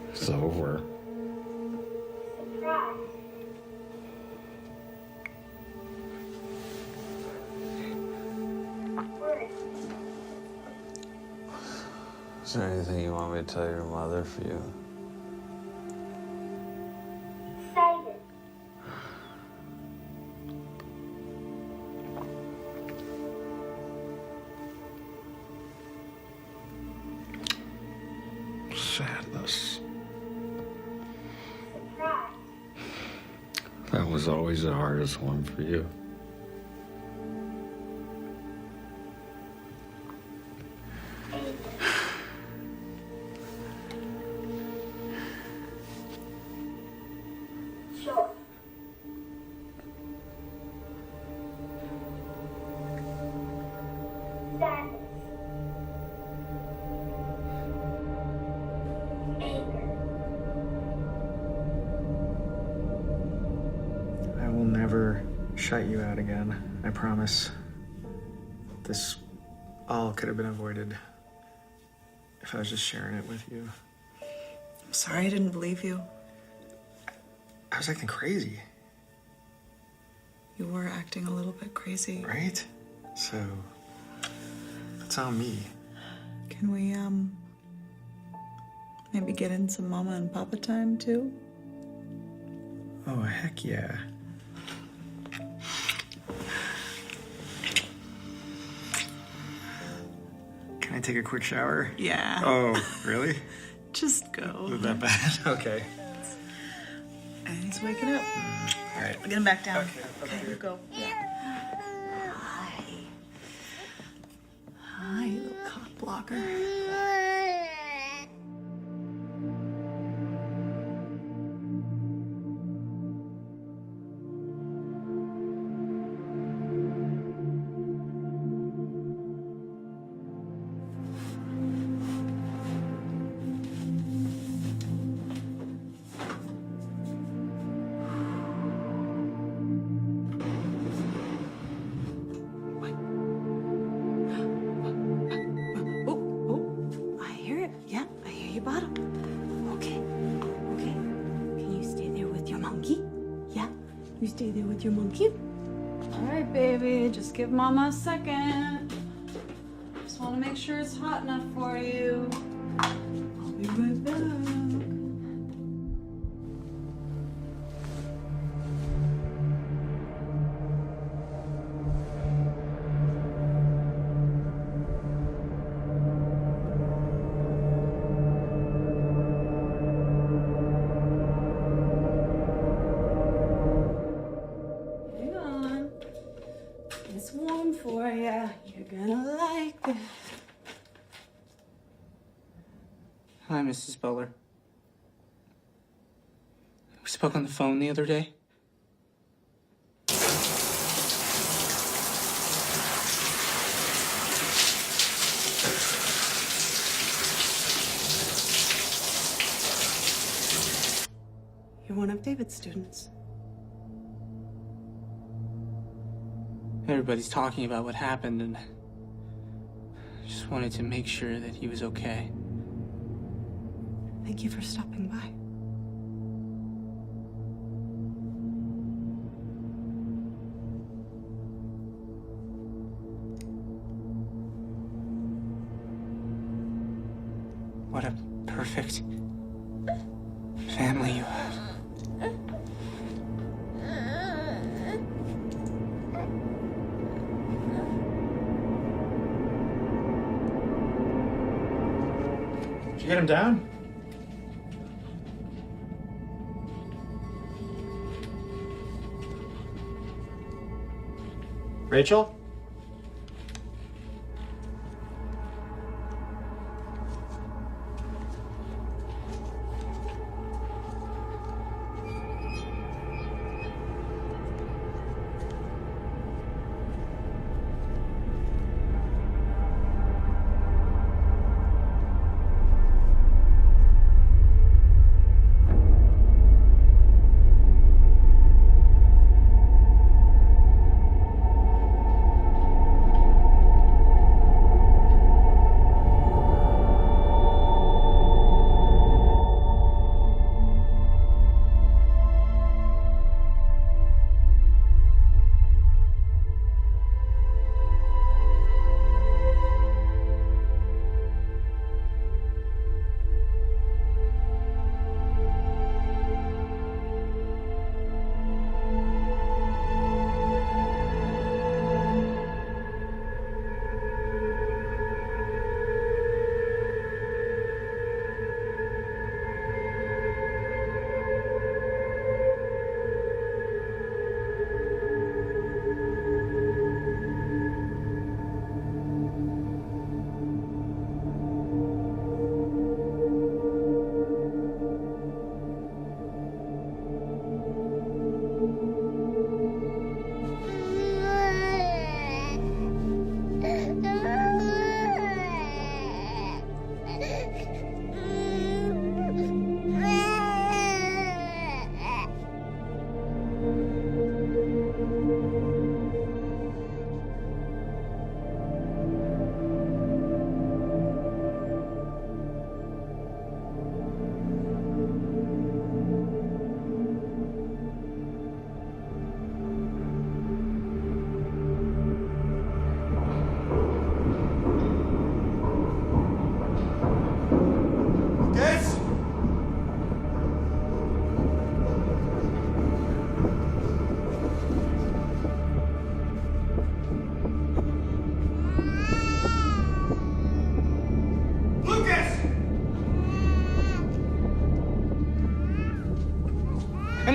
It's over. Is there anything you want me to tell your mother for you? Sadness. That was always the hardest one for you. I will never shut you out again, I promise. This all could have been avoided if I was just sharing it with you. I'm sorry I didn't believe you. I was acting crazy, You were acting a little bit crazy. right? So, that's on me. Can we, maybe get in some mama and papa time too? Oh, heck yeah. Can I I take a quick shower? Yeah. Oh, really? Just go. Was that bad? Okay. He's waking up. All right. Get him back down. Okay, you go. Hi. Hi, you little cock blocker. I hear it. Yeah, I hear your bottom. Okay. Okay. Can you stay there with your monkey? Yeah? You stay there with your monkey? All right, baby, just give Mama a second. Just want to make sure it's hot enough for you. I'll be right back. Hang on. It's warm for you. You're gonna like it. Hi, Mrs. Butler. We spoke on the phone the other day. You're one of David's students. Everybody's talking about what happened, and I just wanted to make sure that he was okay. Thank you for stopping by. What a perfect family you have. Did you get him down? Rachel?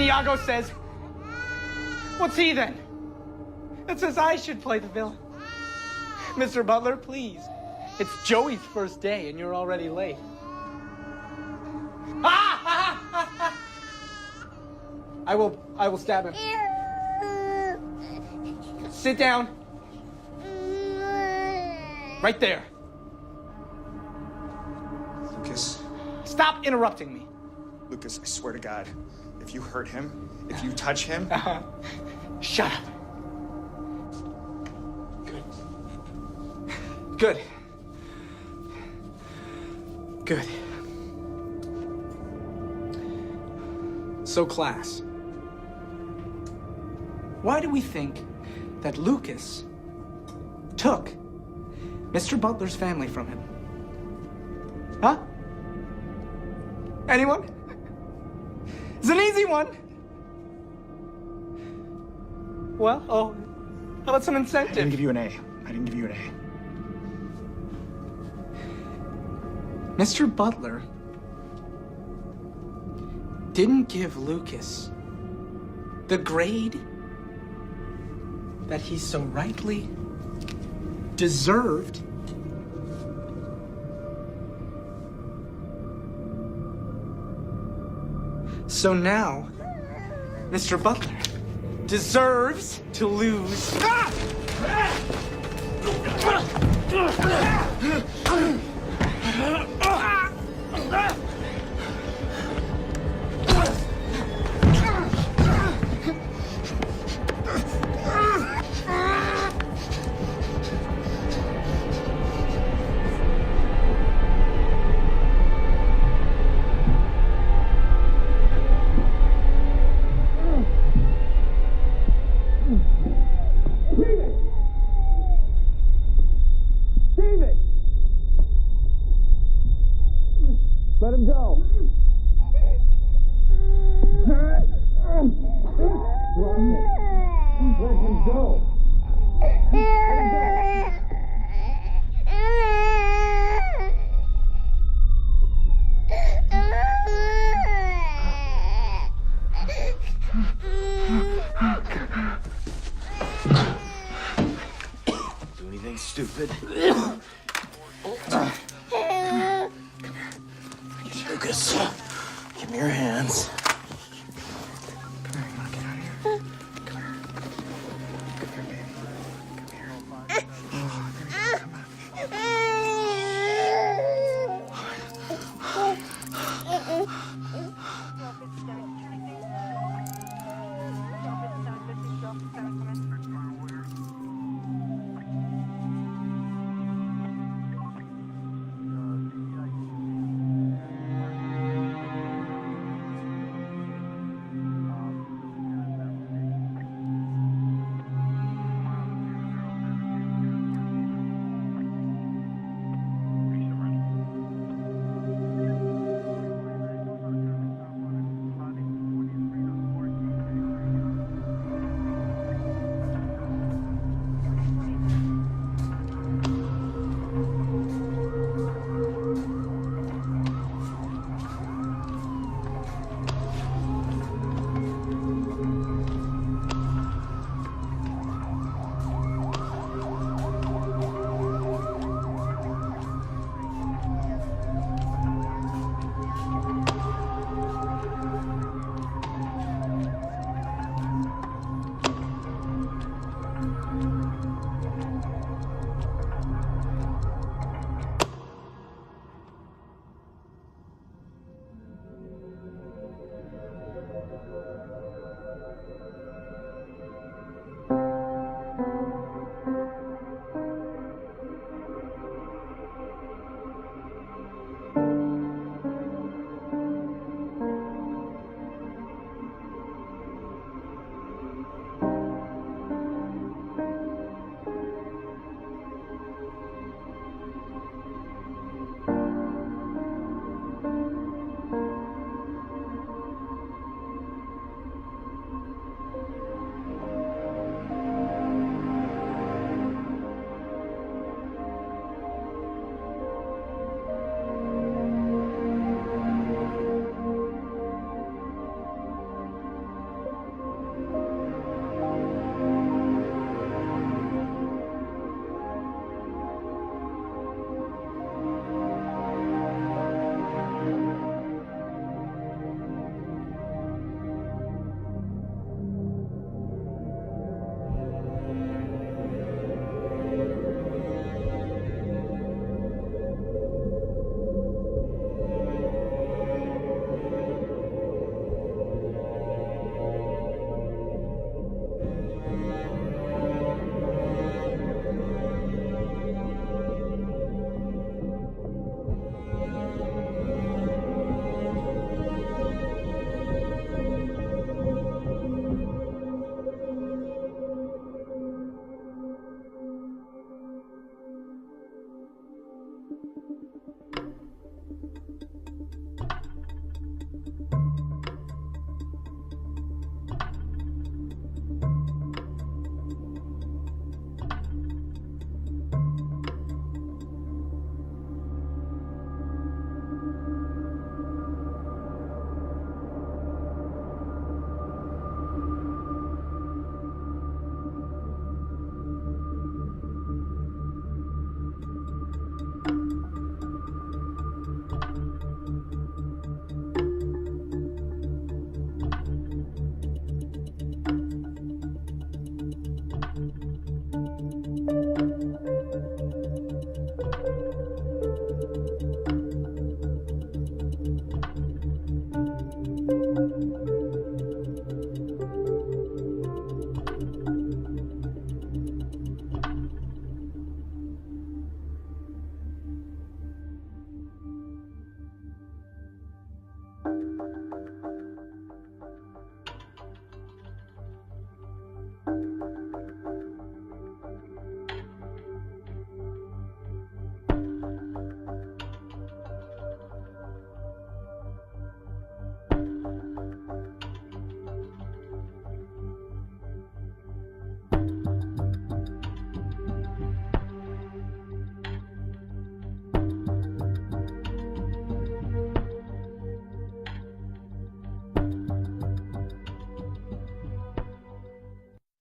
Iago says, what's he then? That says I should play the villain. Mr. Butler, please. It's Joey's first day and you're already late. I will stab him. Sit down. Right there. Lucas. Stop interrupting me. Lucas, I swear to God, if you hurt him, if you touch him... Shut up. Good. Good. So, class, why do we think that Lucas took Mr. Butler's family from him? Huh? Anyone? It's an easy one. Well, how about some incentive? I didn't give you an A. I didn't give you an A. Mr. Butler didn't give Lucas the grade that he so rightly deserved. So now, Mr. Butler deserves to lose. Let him go. Let him go. Do anything stupid. Lucas, give me your hands.